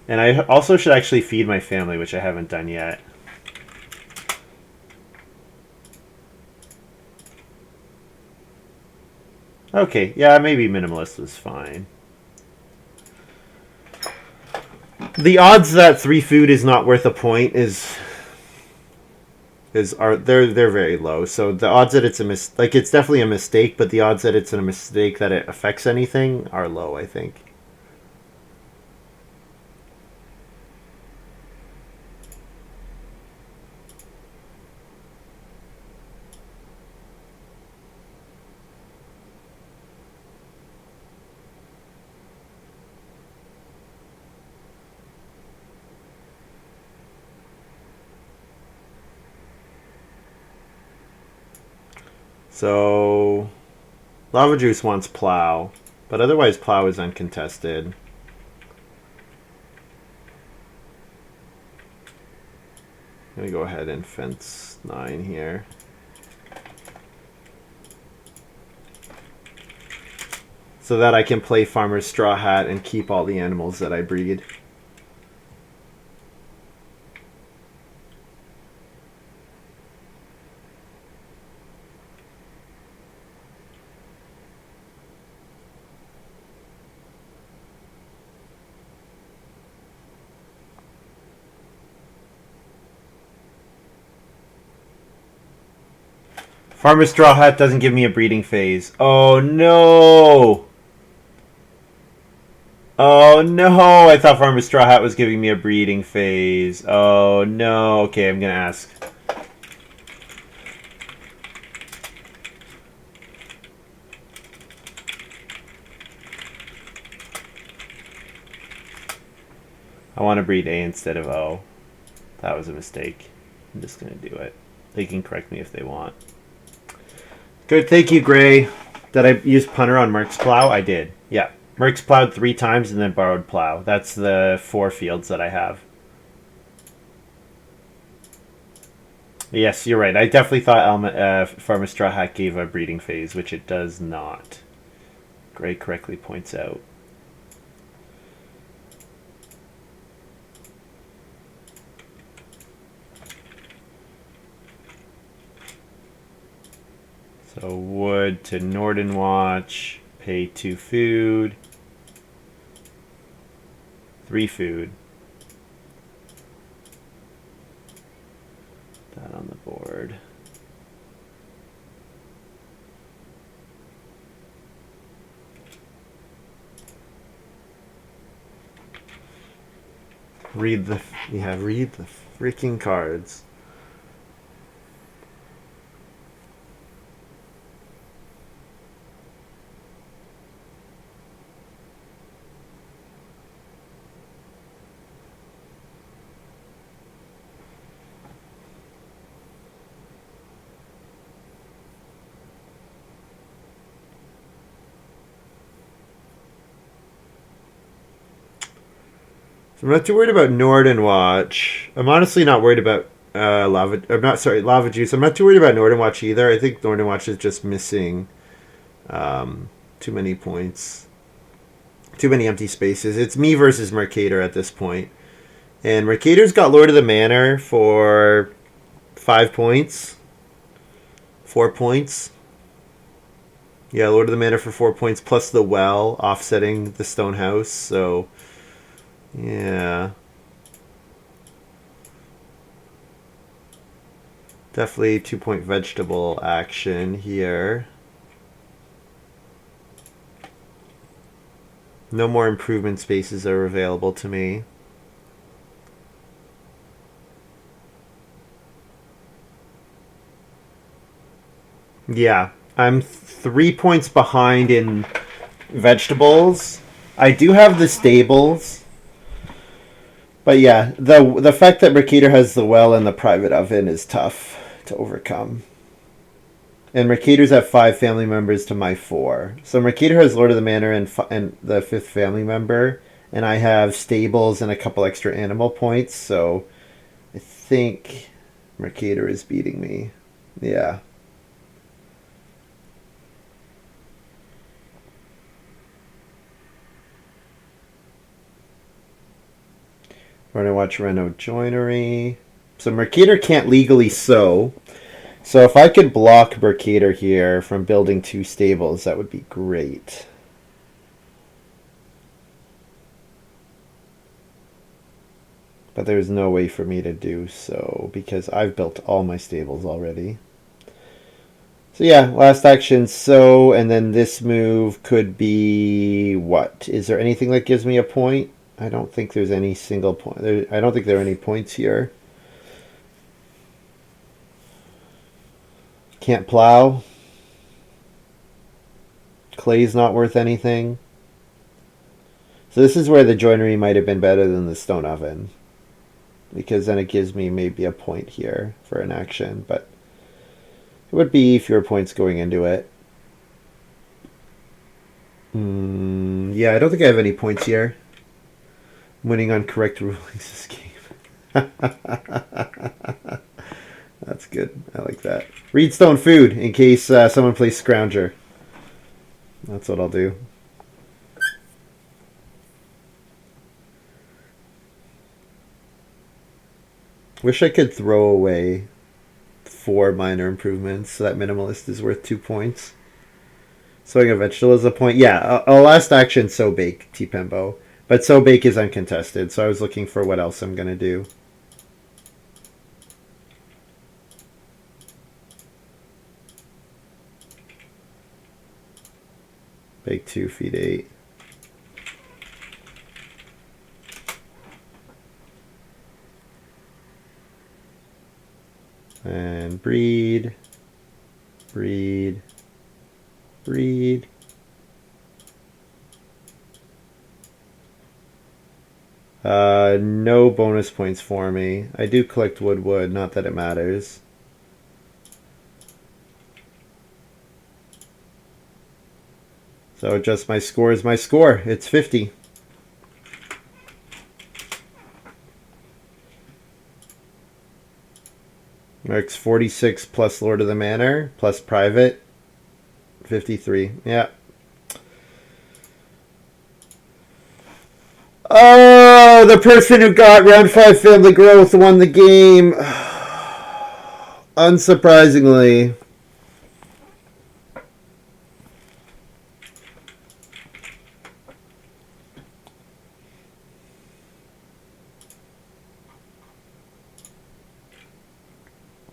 And I also should actually feed my family, which I haven't done yet. Okay, yeah, maybe minimalist was fine. The odds that 3 food is not worth a point they're very low. So the odds that it's it's definitely a mistake, but the odds that it's a mistake that it affects anything are low, I think. So Lavajuice wants Plow, but otherwise Plow is uncontested. I'm going to go ahead and fence 9 here. So that I can play Farmer's Straw Hat and keep all the animals that I breed. Farmer's Straw Hat doesn't give me a breeding phase. Oh no! Oh no! I thought Farmer's Straw Hat was giving me a breeding phase. Oh no. Okay, I'm gonna ask. I want to breed A instead of O. That was a mistake. I'm just going to do it. They can correct me if they want. Good, thank you, Gray. Did I use punter on Merc's plow? I did. Yeah. Merc's plowed 3 times and then borrowed plow. That's the 4 fields that I have. Yes, you're right. I definitely thought Farmer Straw Hat gave a breeding phase, which it does not. Gray correctly points out. So wood to Nordenwatch, pay 2 food, 3 food. That on the board. Read the freaking cards. I'm not too worried about Nordenwatch. I'm honestly not worried about Lavajuice. I'm not too worried about Nordenwatch either. I think Nordenwatch is just missing too many points. Too many empty spaces. It's me versus Mercator at this point. And Mercator's got Lord of the Manor for 5 points. 4 points. Yeah, Lord of the Manor for 4 points, plus the well offsetting the stone house. So, yeah. Definitely 2-point vegetable action here. No more improvement spaces are available to me. Yeah, I'm 3 points behind in vegetables. I do have the stables. But yeah, the fact that Mercator has the well and the private oven is tough to overcome. And Mercator's at 5 family members to my 4. So Mercator has Lord of the Manor and the 5th family member. And I have stables and a couple extra animal points. So I think Mercator is beating me. Yeah. We're going to watch Reno Joinery. So Mercator can't legally sow. So if I could block Mercator here from building 2 stables, that would be great. But there's no way for me to do so because I've built all my stables already. So yeah, last action sow, and then this move could be what? Is there anything that gives me a point? I don't think there's any single point. I don't think there are any points here. Can't plow. Clay's not worth anything. So this is where the joinery might have been better than the stone oven. Because then it gives me maybe a point here for an action. But it would be fewer points going into it. Yeah, I don't think I have any points here. I'm winning on correct rulings this game. That's good. I like that. Read stone food in case someone plays Scrounger. That's what I'll do. Wish I could throw away 4 minor improvements so that minimalist is worth 2 points. Sowing a vegetable is a point. Yeah, a last action so bake T-Pembo. But so bake is uncontested, so I was looking for what else I'm going to do. Bake 2, feed 8. And breed. Breed. Breed. No bonus points for me. I do collect wood, not that it matters. So just my score is my score. It's 50. Marks 46 plus Lord of the Manor plus private. 53. Yeah. Oh, the person who got round 5 family growth won the game. Unsurprisingly.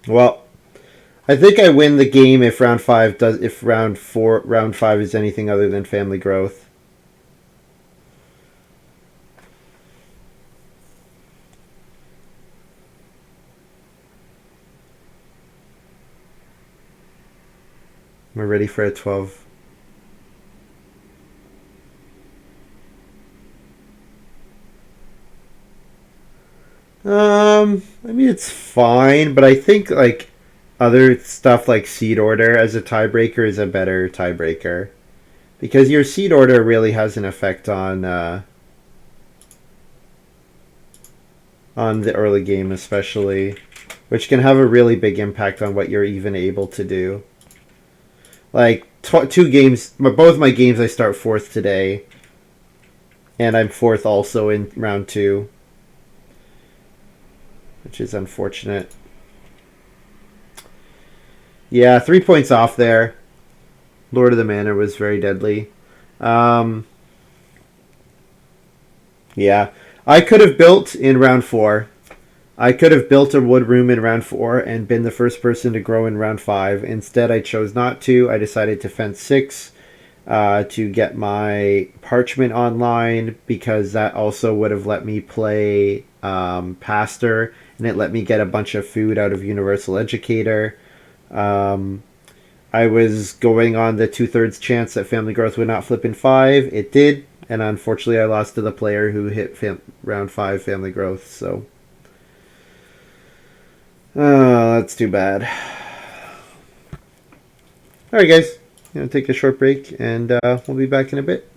Well, I think I win the game if round 5 is anything other than family growth. We're ready for a 12. I mean it's fine, but I think like other stuff like seed order as a tiebreaker is a better tiebreaker because your seed order really has an effect on the early game especially, which can have a really big impact on what you're even able to do. Like 2 games, both my games I start 4th today, and I'm 4th also in round 2, which is unfortunate. Yeah, 3 points off there. Lord of the Manor was very deadly. Yeah, I could have built in round 4. I could have built a wood room in round 4 and been the first person to grow in round 5. Instead, I chose not to. I decided to fence 6 to get my parchment online because that also would have let me play pastor, and it let me get a bunch of food out of Universal Educator. I was going on the 2/3 chance that family growth would not flip in 5. It did, and unfortunately I lost to the player who hit round 5 family growth, so that's too bad. Alright guys, I'm going to take a short break and we'll be back in a bit.